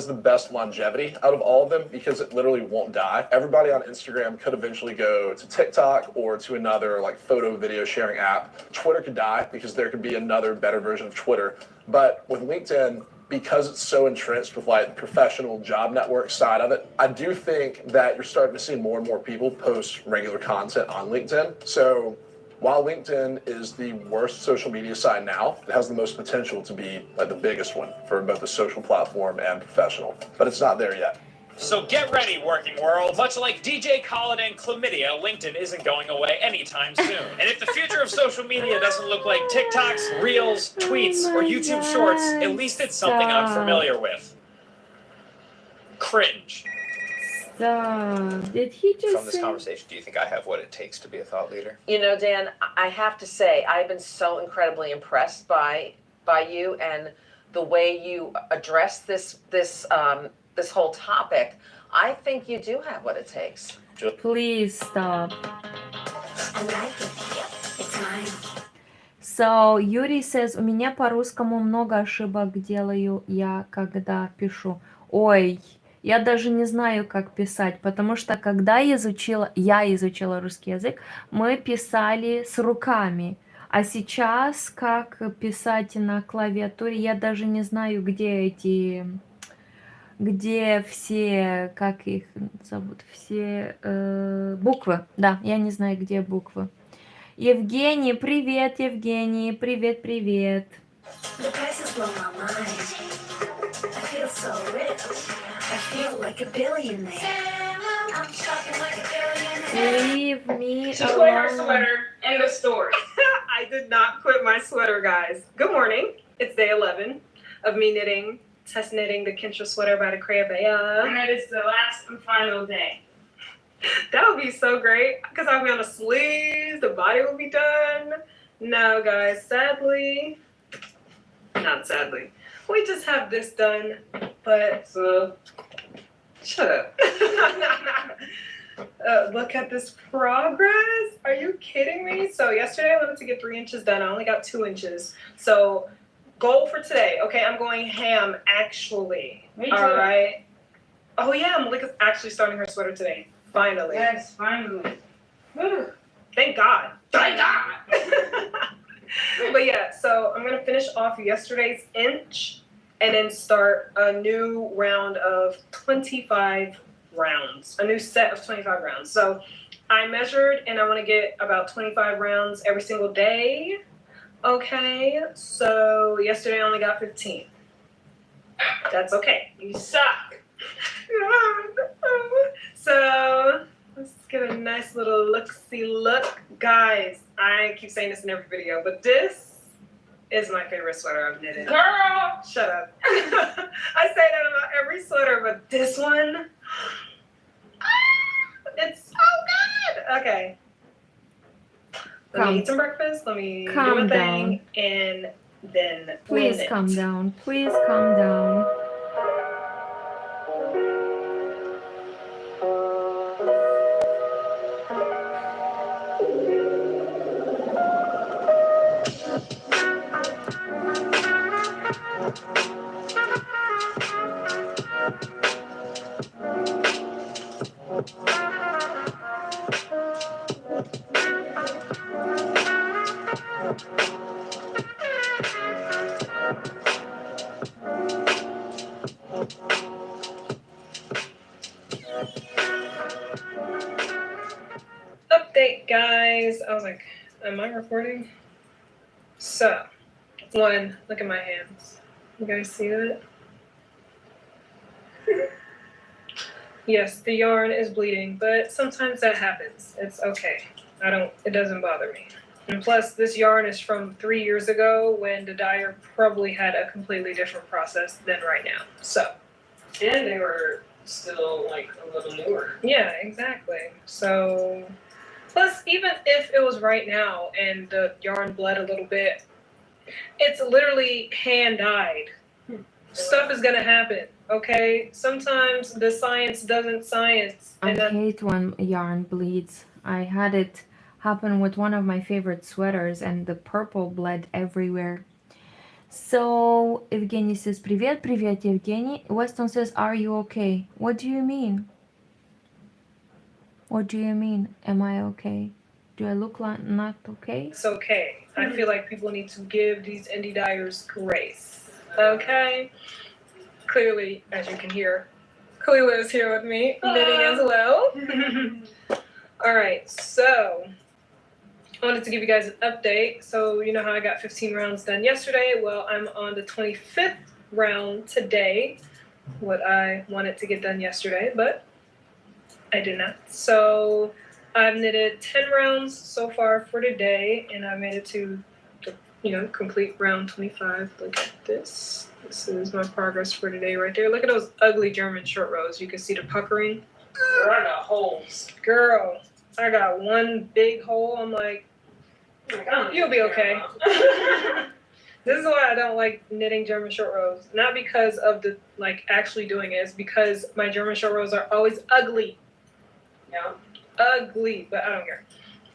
the best longevity out of all of them because it literally won't die. Everybody on Instagram could eventually go to TikTok or to another like photo video sharing app. Twitter could die because there could be another better version of Twitter. But with LinkedIn, because it's so entrenched with like the professional job network side of it, I do think that you're starting to see more and more people post regular content on LinkedIn. So while LinkedIn is the worst social media site now, it has the most potential to be like the biggest one for both the social platform and professional, but it's not there yet. So get ready, working world. Much like DJ Khaled and chlamydia, LinkedIn isn't going away anytime soon. And if the future of social media doesn't look like TikToks, Reels, tweets, or YouTube Shorts, at least it's something I'm familiar with. Cringe. Did he just From this say? conversation, do you think I have what it takes to be a thought leader? You know, Dan, I have to say, I've been so incredibly impressed by you and the way you address this whole topic. I think you do have what it takes. Please stop. I like it. It's mine. So, Юрий says, у меня по-русскому много ошибок делаю я, когда пишу. Ой, Я даже не знаю, как писать, потому что когда я изучила русский язык, мы писали с руками. А сейчас, как писать на клавиатуре, я даже не знаю, где все, как их зовут, все буквы. Да, я не знаю, где буквы. Евгений, привет, Евгений, привет. The prices blow my mind. I feel so rich. I feel like a billionaire. I'm talking like a billionaire. Leave me She quit her alone. sweater. End of story. I did not quit my sweater, guys. Good morning. It's day 11 of me knitting, test knitting the Kintra sweater by the Crea Bea. And that is the last and final day. That would be so great because I'll be on the sleeves, the body will be done. No, guys, sadly, not sadly, we just have this done, but shut up. Look at this progress. Are you kidding me? So yesterday I wanted to get 3 inches done. I only got 2 inches. So goal for today. Okay, I'm going ham actually. Me too. All right. Oh yeah, Malika's actually starting her sweater today. Finally. Yes, finally. Thank God. Thank God. But yeah, so I'm gonna finish off yesterday's inch and then start a new round of 25 rounds, a new set of 25 rounds. So I measured and I want to get about 25 rounds every single day. Okay, so yesterday I only got 15. That's okay. You suck. So let's get a nice little look-see look. Guys, I keep saying this in every video, but this is my favorite sweater I've knitted. Girl! Shut up. I say that about every sweater, but this one, it's so good. Okay. Let me eat some breakfast. Let me do Calm a thing, and then Please we'll calm knit. down. Please calm down. Update, guys. I was like, am I recording? So, one, look at my hands. You guys see that? Yes, the yarn is bleeding, but sometimes that happens. It's okay. It doesn't bother me. And plus, this yarn is from 3 years ago when the dyer probably had a completely different process than right now. So, And they were still like a little newer. yeah, exactly. So, plus, even if it was right now and the yarn bled a little bit, it's literally hand dyed. Stuff is gonna happen, okay? Sometimes the science doesn't science. I And then, hate when yarn bleeds. I had it happen with one of my favorite sweaters and the purple bled everywhere. So Evgeny says, Привет, Evgeny. Weston says, are you okay? What do you mean? What do you mean? Am I okay? Do I look like not okay? it's okay. I feel like people need to give these indie dyers grace, okay? Clearly, as you can hear, Kalila is here with me, knitting as well. All right, so I wanted to give you guys an update. So you know how I got 15 rounds done yesterday? Well, I'm on the 25th round today. What I wanted to get done yesterday, but I did not. So I've knitted 10 rounds so far for today, and I made it to the, complete round 25. Look at this. This is my progress for today right there. Look at those ugly German short rows. You can see the puckering. I got holes. Girl, I got one big hole. I'm like, you'll be okay. This is why I don't like knitting German short rows. Not because of the actually doing it. It's because my German short rows are always ugly. Yeah. Ugly, but I don't care.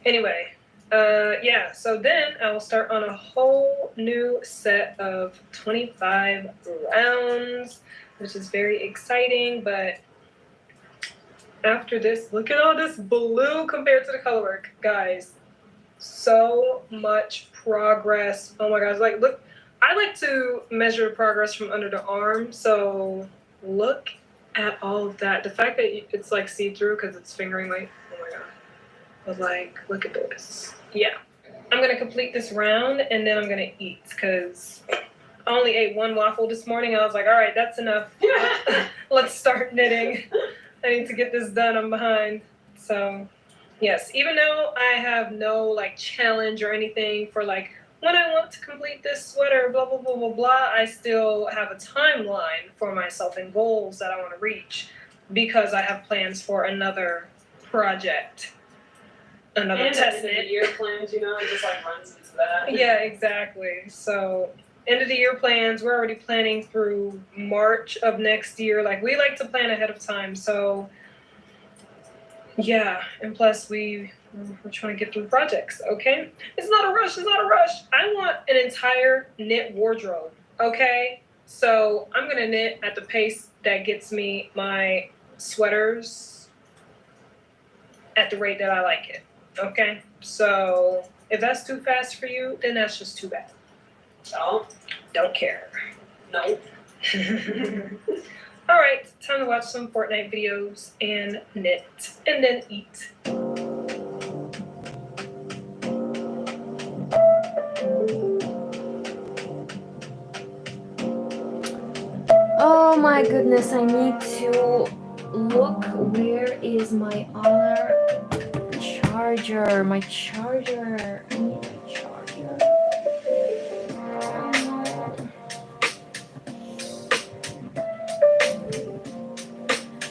Anyway, yeah, so then I will start on a whole new set of 25 rounds. which is very exciting. But after this, look at all this blue compared to the color work, guys. So much progress. Oh my gosh, like look, I like to measure progress from under the arm. So look at all of that. The fact that it's like see-through because it's fingering weight. Oh my god. But like, look at this. Yeah. I'm gonna complete this round and then I'm gonna eat because I only ate one waffle this morning. I was like, all right, that's enough. Let's start knitting. I need to get this done. I'm behind. So yes, even though I have no like challenge or anything for like when I want to complete this sweater, blah, blah, blah, blah, blah, I still have a timeline for myself and goals that I want to reach because I have plans for another project. Another And test end of knit. the year plans, you know, it just like runs into that. Yeah, exactly. So end of the year plans, we're already planning through March of next year. Like we like to plan ahead of time. So yeah, and plus we're trying to get through projects, okay? It's not a rush, it's not a rush. I want an entire knit wardrobe, okay? So I'm gonna knit at the pace that gets me my sweaters at the rate that I like it, okay? So if that's too fast for you, then that's just too bad. Don't care. No. All right, time to watch some Fortnite videos and knit and then eat. Oh my goodness, I need to look where is my other charger. My charger. I need my charger.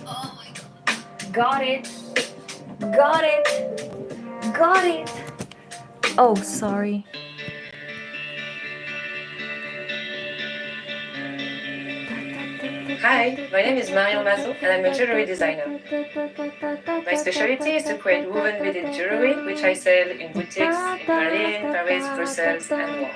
Oh my god. Got it. Got it. Got it. Oh, sorry. Hi, my name is Marion Mazot and I'm a jewelry designer. My specialty is to create woven beaded jewelry, which I sell in boutiques in Berlin, Paris, Brussels, and more.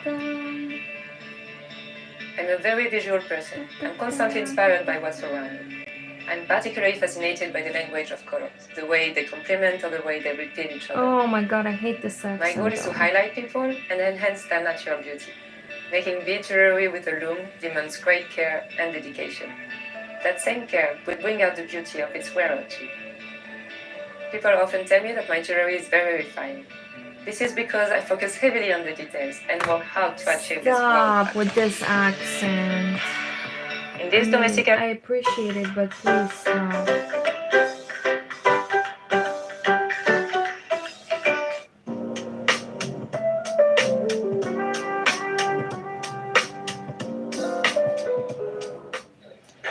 I'm a very visual person. I'm constantly inspired by what's around me. I'm particularly fascinated by the language of colors, the way they complement or the way they repeat each other. Oh my god, I hate this accent. My goal is to highlight people and enhance their natural beauty. Making bead jewelry with a loom demands great care and dedication. That same care will bring out the beauty of its wearer too. People often tell me that my jewelry is very refined. This is because I focus heavily on the details and work hard to achieve this Stop world. with this accent. In this domestic I appreciate it, but please stop.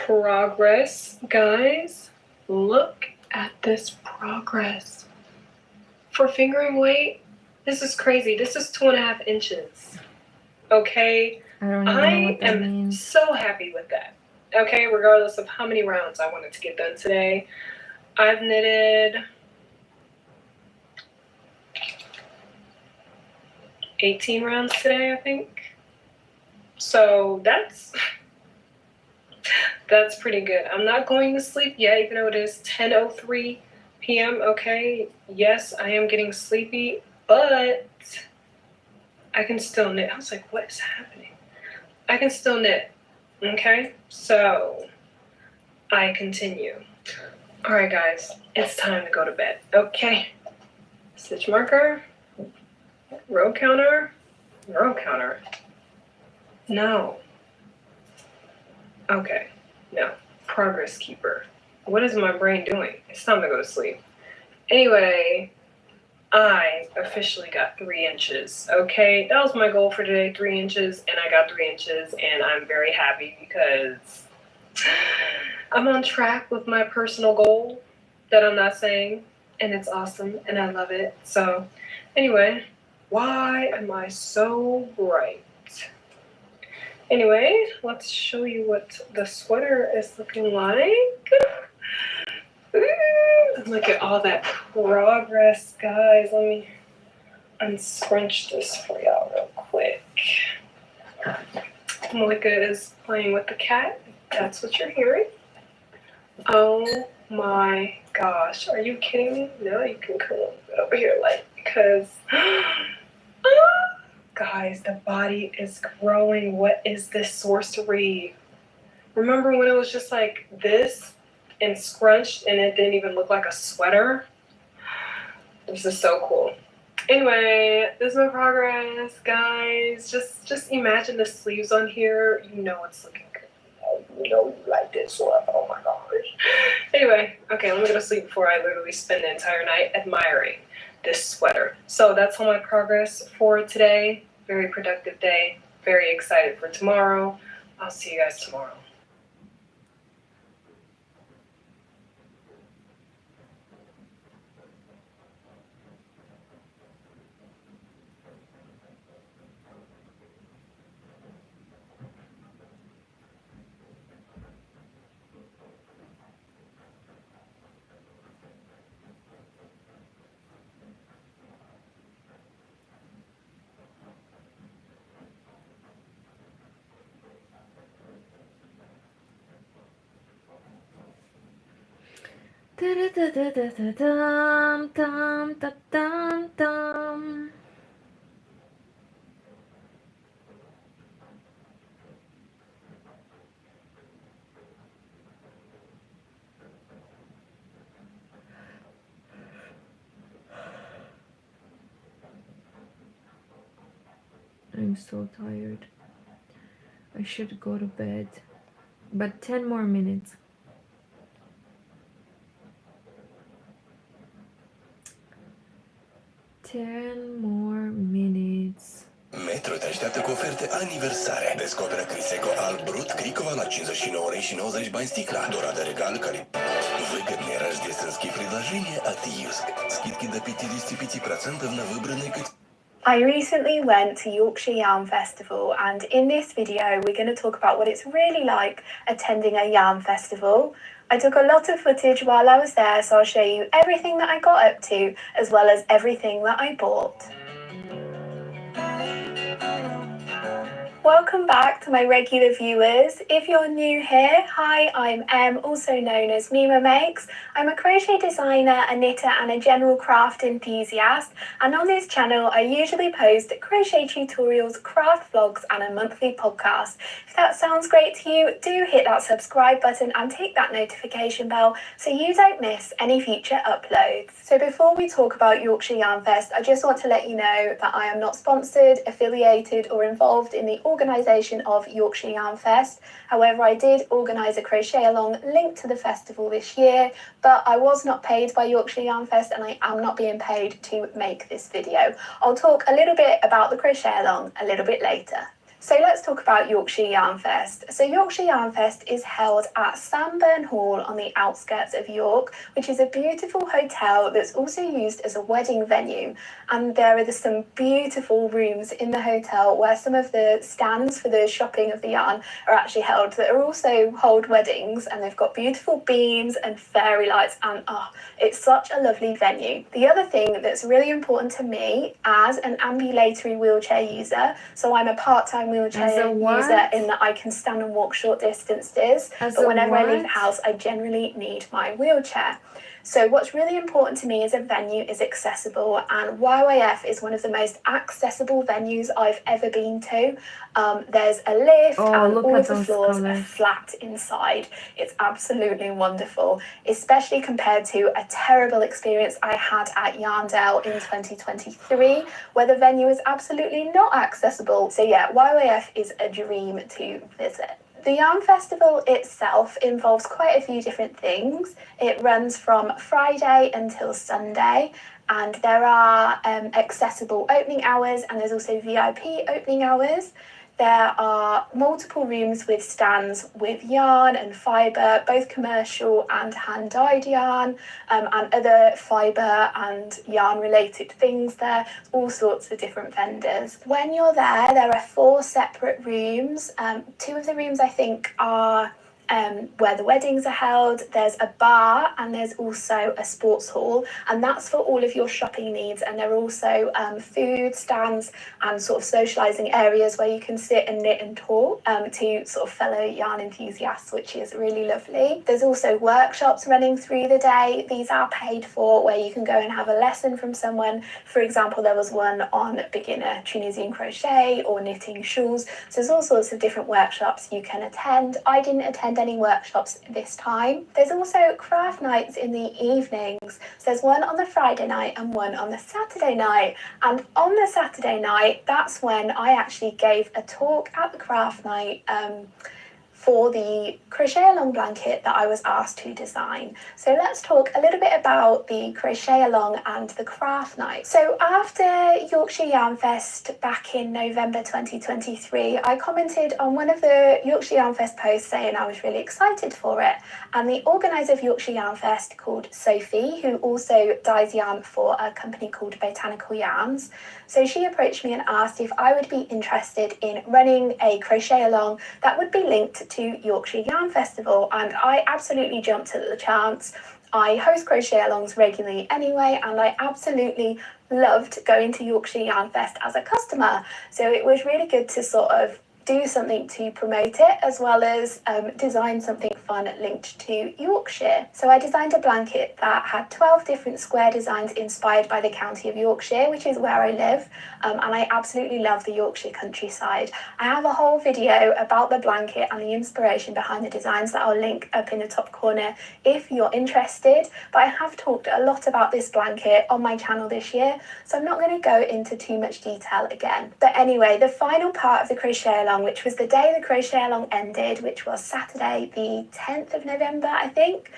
Progress, guys. Look at this progress. For fingering weight, this is crazy. This is 2.5 inches. Okay? I don't even know I what that am means. so happy with that. Okay, regardless of how many rounds I wanted to get done today. I've knitted 18 rounds today, I think. So that's pretty good. I'm not going to sleep yet, even though it is 10:03 p.m. Okay, yes, I am getting sleepy, but I can still knit. I was like, what is happening? I can still knit. Okay, so I continue. All right, guys, it's time to go to bed. Okay, stitch marker, row counter, row counter. No. Okay, no. Progress keeper. What is my brain doing? It's time to go to sleep. Anyway, I officially got 3 inches. Okay, that was my goal for today, 3 inches, and I got 3 inches, and I'm very happy because I'm on track with my personal goal that I'm not saying, and it's awesome, and I love it. So, anyway, why am I so bright? Anyway, let's show you what the sweater is looking like. Look at all that progress, guys. Let me unscrunch this for y'all real quick. Malika is playing with the cat. That's what you're hearing. Oh my gosh, are you kidding me? No, you can come over here, like, because guys, the body is growing. What is this sorcery? Remember when it was just like this and scrunched and it didn't even look like a sweater? This is so cool. Anyway, this is my progress, guys. Just imagine the sleeves on here. You know it's looking good. You know you like this one. Oh my gosh. Anyway, okay, let me go to sleep before I literally spend the entire night admiring this sweater. So that's all my progress for today. Very productive day. Very excited for tomorrow. I'll see you guys tomorrow. Da-da-da-da-da-dum, dum, da, dum, dum. I'm so tired. I should go to bed. But 10 more minutes. 10 more minutes. Metro te așteaptă cu oferte aniversare. Descoperă Criseko Alb Brut Крикова на 59 лei și 90 bani sticla. Дорада Регаль Калип. Выгодные рождественские предложения от Юск. Скидки до 55% на выбранные категории. I recently went to Yorkshire Yarn Festival, and in this video we're going to talk about what it's really like attending a yarn festival. I took a lot of footage while I was there, so I'll show you everything that I got up to as well as everything that I bought. Welcome back to my regular viewers. If you're new here, hi, I'm Em, also known as Mima Makes. I'm a crochet designer, a knitter and a general craft enthusiast, and on this channel I usually post crochet tutorials, craft vlogs and a monthly podcast. If that sounds great to you, do hit that subscribe button and tick that notification bell so you don't miss any future uploads. So before we talk about Yorkshire Yarn Fest, I just want to let you know that I am not sponsored, affiliated or involved in the organisation of Yorkshire Yarn Fest. However, I did organise a crochet along linked to the festival this year, but I was not paid by Yorkshire Yarn Fest and I am not being paid to make this video. I'll talk a little bit about the crochet along a little bit later. So let's talk about Yorkshire Yarn Fest. So Yorkshire Yarn Fest is held at Samburn Hall on the outskirts of York, which is a beautiful hotel that's also used as a wedding venue. And there are some beautiful rooms in the hotel where some of the stands for the shopping of the yarn are actually held that are also hold weddings, and they've got beautiful beams and fairy lights, and it's such a lovely venue. The other thing that's really important to me as an ambulatory wheelchair user, so I'm a part-time wheelchair user in that I can stand and walk short distances, but whenever I leave the house I generally need my wheelchair. So what's really important to me as a venue is accessible, and YYF is one of the most accessible venues I've ever been to. There's a lift and all of the floors are flat inside. It's absolutely wonderful, especially compared to a terrible experience I had at Yarndale in 2023 where the venue is absolutely not accessible. So yeah, YYF is a dream to visit. The Yarn Festival itself involves quite a few different things. It runs from Friday until Sunday, and there are accessible opening hours and there's also VIP opening hours. There are multiple rooms with stands with yarn and fibre, both commercial and hand-dyed yarn, and other fibre and yarn-related things there, all sorts of different vendors. When you're there, there are 4 separate rooms. 2 of the rooms I think are where the weddings are held. There's a bar and there's also a sports hall, and that's for all of your shopping needs. And there are also food stands and sort of socialising areas where you can sit and knit and talk to sort of fellow yarn enthusiasts, which is really lovely. There's also workshops running through the day. These are paid for, where you can go and have a lesson from someone. For example, there was one on beginner Tunisian crochet or knitting shawls. So there's all sorts of different workshops you can attend. I didn't attend any workshops this time. There's also craft nights in the evenings. So there's one on the Friday night and one on the Saturday night. And on the Saturday night, that's when I actually gave a talk at the craft night for the crochet along blanket that I was asked to design. So let's talk a little bit about the crochet along and the craft night. So after Yorkshire Yarn Fest back in November 2023, I commented on one of the Yorkshire Yarn Fest posts saying I was really excited for it. And the organiser of Yorkshire Yarn Fest, called Sophie, who also dyes yarn for a company called Botanical Yarns, so she approached me and asked if I would be interested in running a crochet along that would be linked to Yorkshire Yarn Festival, and I absolutely jumped at the chance. I host crochet alongs regularly anyway, and I absolutely loved going to Yorkshire Yarn Fest as a customer, so it was really good to sort of do something to promote it, as well as design something fun linked to Yorkshire. So I designed a blanket that had 12 different square designs inspired by the county of Yorkshire, which is where I live, and I absolutely love the Yorkshire countryside. I have a whole video about the blanket and the inspiration behind the designs that I'll link up in the top corner if you're interested, but I have talked a lot about this blanket on my channel this year, so I'm not going to go into too much detail again. But anyway, the final part of the crochet along, which was the day the crochet along ended, which was Saturday the 10th of November, I think.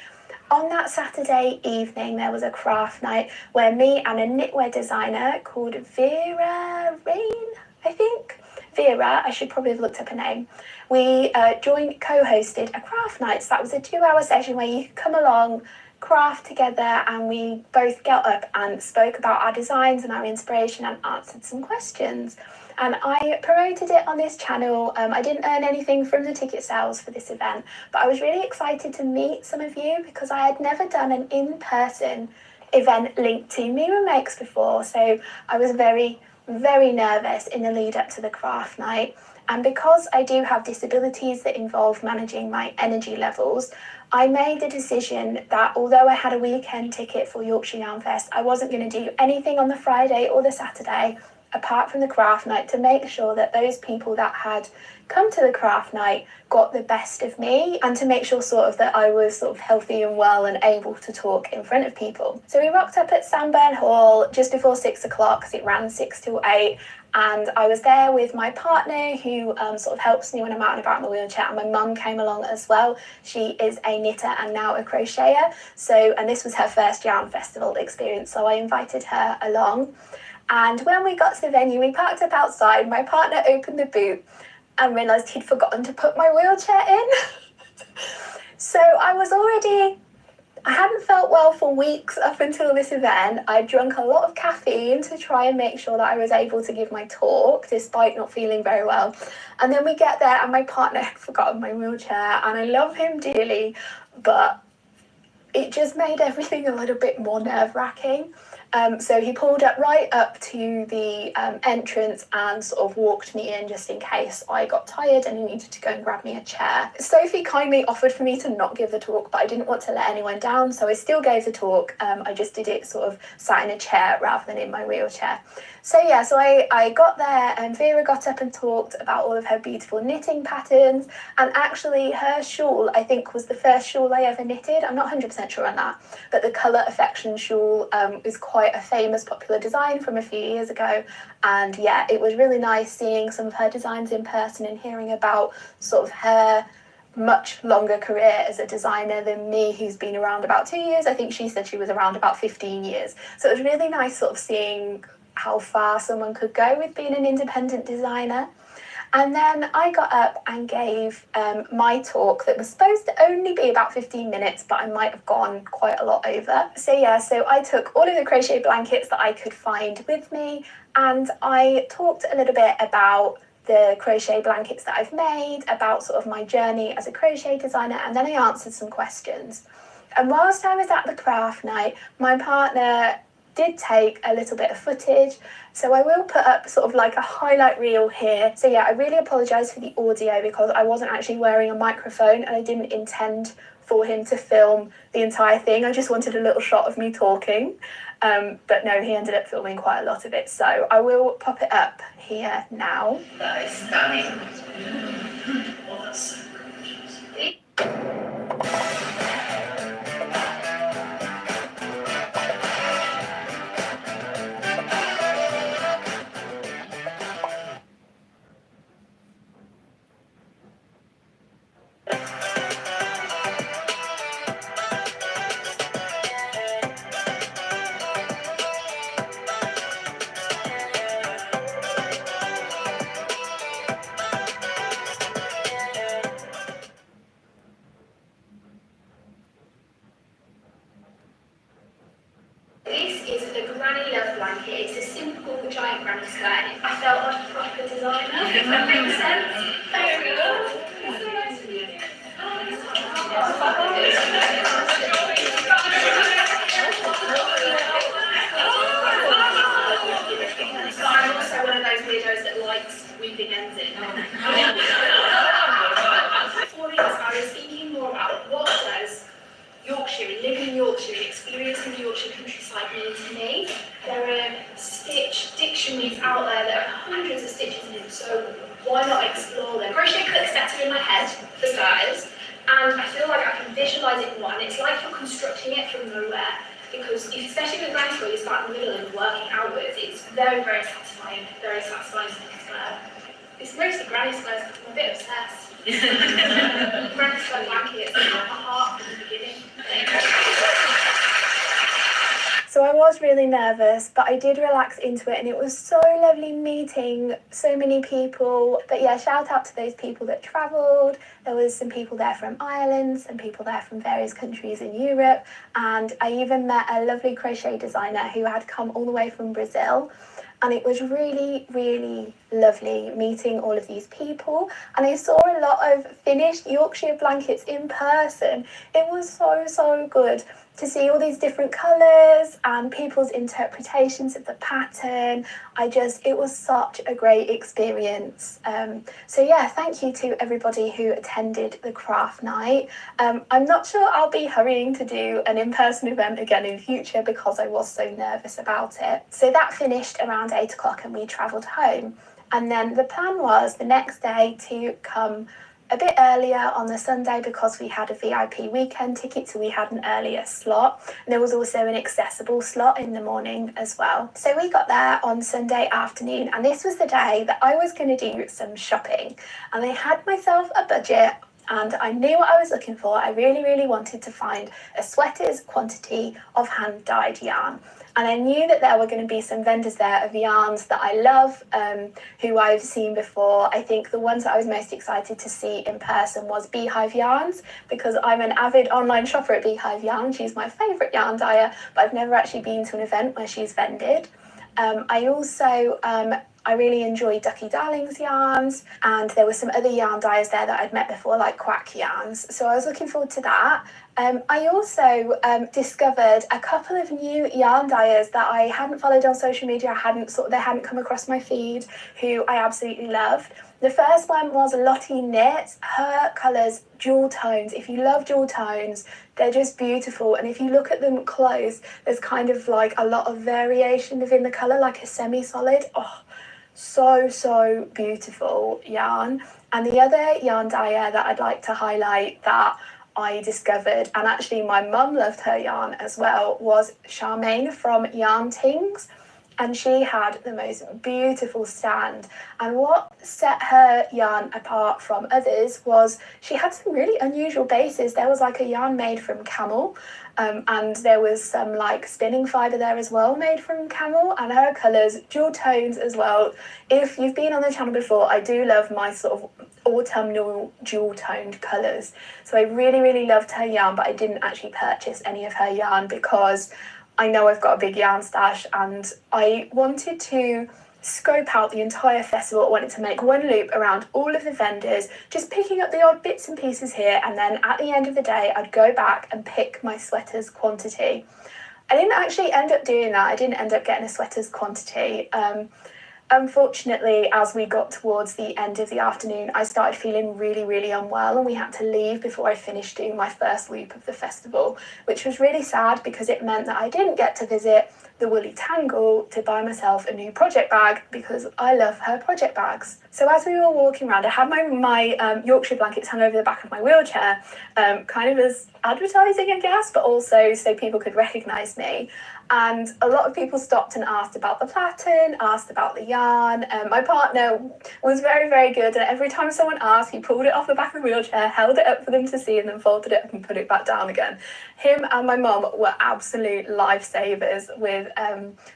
On that Saturday evening, there was a craft night where me and a knitwear designer called Vera Rain, I think. Vera, I should probably have looked up her name. We joint co-hosted a craft night. So that was a 2-hour session where you could come along, craft together, and we both got up and spoke about our designs and our inspiration and answered some questions. And I promoted it on this channel. I didn't earn anything from the ticket sales for this event, but I was really excited to meet some of you because I had never done an in-person event linked to Mira Makes before. So I was very, very nervous in the lead up to the craft night. And because I do have disabilities that involve managing my energy levels, I made the decision that although I had a weekend ticket for Yorkshire Yarn Fest, I wasn't going to do anything on the Friday or the Saturday apart from the craft night to make sure that those people that had come to the craft night got the best of me, and to make sure sort of that I was sort of healthy and well and able to talk in front of people. So we rocked up at Sandburn Hall just before 6 o'clock because it ran 6 till 8. And I was there with my partner who sort of helps me when I'm out and about in the wheelchair, and my mum came along as well. She is a knitter and now a crocheter. So, and this was her first Yarn Festival experience, so I invited her along. And when we got to the venue, we parked up outside. My partner opened the boot and realised he'd forgotten to put my wheelchair in. So I hadn't felt well for weeks up until this event. I drunk a lot of caffeine to try and make sure that I was able to give my talk despite not feeling very well. And then we get there and my partner had forgotten my wheelchair, and I love him dearly, but it just made everything a little bit more nerve-wracking. So he pulled up right up to the entrance and sort of walked me in just in case I got tired and he needed to go and grab me a chair. Sophie kindly offered for me to not give the talk, but I didn't want to let anyone down, so I still gave the talk. I just did it sort of sat in a chair rather than in my wheelchair. So yeah, so I got there and Vera got up and talked about all of her beautiful knitting patterns, and actually her shawl, I think, was the first shawl I ever knitted. I'm not 100% sure on that, but the Colour Affection shawl is quite a famous popular design from a few years ago, and yeah, it was really nice seeing some of her designs in person and hearing about sort of her much longer career as a designer than me, who's been around about 2 years. I think she said she was around about 15 years. So it was really nice sort of seeing how far someone could go with being an independent designer. And then I got up and gave my talk that was supposed to only be about 15 minutes, but I might have gone quite a lot over. So yeah, so I took all of the crochet blankets that I could find with me, and I talked a little bit about the crochet blankets that I've made, about sort of my journey as a crochet designer, and then I answered some questions. And whilst I was at the craft night, my partner did take a little bit of footage, so I will put up sort of like a highlight reel here. So yeah, I really apologise for the audio because I wasn't actually wearing a microphone and I didn't intend for him to film the entire thing. I just wanted a little shot of me talking. But no, he ended up filming quite a lot of it. So I will pop it up here now. That is stunning. This is the Granny Love blanket. It's a simple giant granny skirt. I felt like a proper designer, if that makes sense. Thank you. It's so nice of you. I'm also one of those weirdos that likes weaving ends in. For this, I was thinking more about what does Yorkshire and living in Yorkshire and experiencing the Yorkshire countryside mean to me. There are stitch dictionaries out there that are hundreds of stitches in them, so why not explore them? Crochet clicks better in my head, for starters, and I feel like I can visualise it more, and it's like you're constructing it from nowhere, because especially with granny square, you start in the middle and working outwards. It's very, very satisfying to make a square. It's mostly granny squares, I'm a bit obsessed. Granny square blankets, like a heart from the beginning. So I was really nervous, but I did relax into it, and it was so lovely meeting so many people. But yeah, shout out to those people that travelled. There was some people there from Ireland, some people there from various countries in Europe, and I even met a lovely crochet designer who had come all the way from Brazil. And it was really, really lovely meeting all of these people. And I saw a lot of finished Yorkshire blankets in person. It was so, so good to see all these different colours and people's interpretations of the pattern. It was such a great experience. So yeah, thank you to everybody who attended the craft night. I'm not sure I'll be hurrying to do an in-person event again in future because I was so nervous about it. So that finished around 8 o'clock and we travelled home. And then the plan was the next day to come a bit earlier on the Sunday because we had a VIP weekend ticket, so we had an earlier slot. And there was also an accessible slot in the morning as well. So we got there on Sunday afternoon, and this was the day that I was going to do some shopping. And I had myself a budget and I knew what I was looking for. I really, really wanted to find a sweater's quantity of hand-dyed yarn. And I knew that there were going to be some vendors there of yarns that I love, who I've seen before. I think the ones that I was most excited to see in person was Beehive Yarns, because I'm an avid online shopper at Beehive Yarn. She's my favourite yarn dyer, but I've never actually been to an event where she's vended. I really enjoyed Ducky Darling's yarns, and there were some other yarn dyers there that I'd met before, like Quack Yarns. So I was looking forward to that. I also discovered a couple of new yarn dyers that I hadn't followed on social media. They hadn't come across my feed, who I absolutely loved. The first one was Lottie Knit. Her colours, jewel tones. If you love jewel tones, they're just beautiful. And if you look at them close, there's kind of like a lot of variation within the colour, like a semi-solid. Oh, so beautiful yarn. And the other yarn dyer that I'd like to highlight that I discovered, and actually my mum loved her yarn as well, was Charmaine from Yarn Tings. And she had the most beautiful stand. And what set her yarn apart from others was she had some really unusual bases. There was like a yarn made from camel, and there was some like spinning fibre there as well made from camel, and her colours, jewel tones as well. If you've been on the channel before, I do love my sort of autumnal jewel toned colours. So I really loved her yarn, but I didn't actually purchase any of her yarn because I know I've got a big yarn stash, and I wanted to scope out the entire festival. I wanted to make one loop around all of the vendors, just picking up the odd bits and pieces here, and then at the end of the day I'd go back and pick my sweaters quantity. I didn't actually end up doing that. I didn't end up getting a sweaters quantity. Unfortunately, as we got towards the end of the afternoon, I started feeling really, really unwell, and we had to leave before I finished doing my first loop of the festival, which was really sad because it meant that I didn't get to visit the Woolly Tangle to buy myself a new project bag because I love her project bags. So as we were walking around, I had my Yorkshire blankets hung over the back of my wheelchair, kind of as advertising, I guess, but also so people could recognise me. And a lot of people stopped and asked about the platen, asked about the yarn. My partner was very, very good. And every time someone asked, he pulled it off the back of the wheelchair, held it up for them to see, and then folded it up and put it back down again. Him and my mum were absolute lifesavers with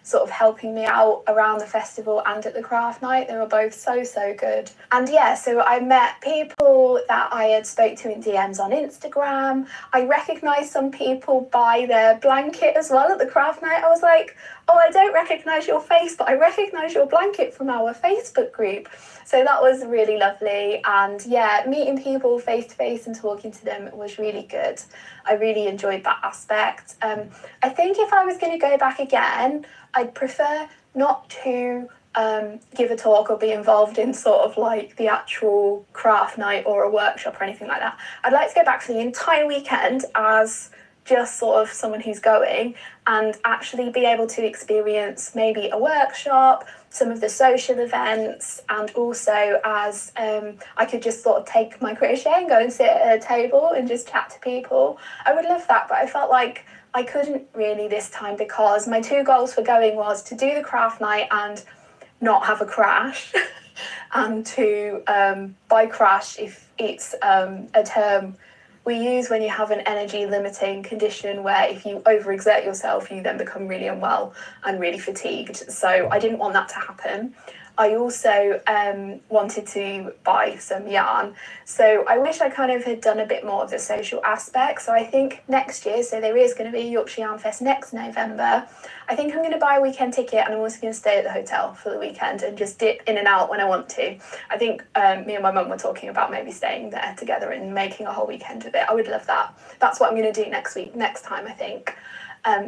sort of helping me out around the festival and at the craft night. They were both so, so good. And yeah, so I met people that I had spoke to in DMs on Instagram. I recognised some people by their blanket as well at the craft night. I was like, oh, I don't recognise your face, but I recognise your blanket from our Facebook group. So that was really lovely. And yeah, meeting people face to face and talking to them was really good. I really enjoyed that aspect. I think if I was going to go back again, I'd prefer not to give a talk or be involved in sort of like the actual craft night or a workshop or anything like that. I'd like to go back for the entire weekend as just sort of someone who's going and actually be able to experience maybe a workshop, some of the social events, and also as I could just sort of take my crochet and go and sit at a table and just chat to people. I would love that, but I felt like I couldn't really this time because my two goals for going was to do the craft night and not have a crash and to by crash, if it's a term we use when you have an energy limiting condition where if you overexert yourself, you then become really unwell and really fatigued. So I didn't want that to happen. I also wanted to buy some yarn. So I wish I kind of had done a bit more of the social aspect. So I think next year, so there is going to be a Yorkshire Yarn Fest next November. I think I'm going to buy a weekend ticket and I'm also going to stay at the hotel for the weekend and just dip in and out when I want to. I think me and my mum were talking about maybe staying there together and making a whole weekend of it. I would love that. That's what I'm going to do next time, I think.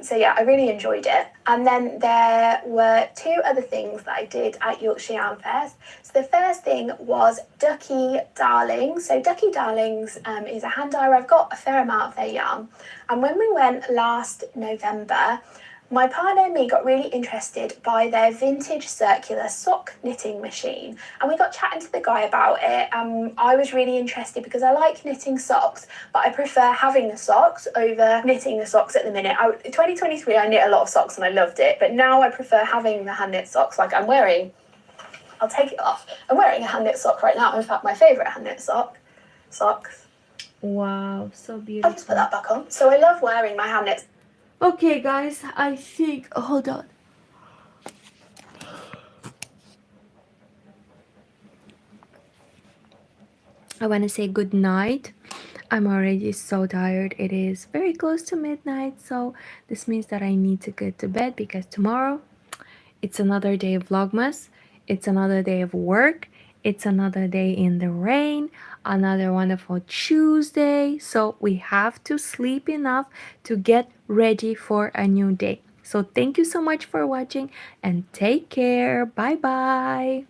So yeah, I really enjoyed it. And then there were two other things that I did at Yorkshire Yarn Fest. So the first thing was Ducky Darlings. So Ducky Darlings is a hand dyer. I've got a fair amount of their yarn. And when we went last November, my partner and me got really interested by their vintage circular sock knitting machine, and we got chatting to the guy about it. I was really interested because I like knitting socks, but I prefer having the socks over knitting the socks at the minute. 2023 I knit a lot of socks and I loved it, but now I prefer having the hand knit socks. Like I'm wearing, I'll take it off. I'm wearing a hand knit sock right now. In fact, my favourite hand knit socks. Wow, so beautiful. I'll just put that back on. So I love wearing my hand knit. Okay, guys, I think, hold on. I want to say good night. I'm already so tired. It is very close to midnight, so this means that I need to get to bed because tomorrow it's another day of Vlogmas. It's another day of work. It's another day in the rain, another wonderful Tuesday. So we have to sleep enough to get ready for a new day. So thank you so much for watching and take care. Bye bye.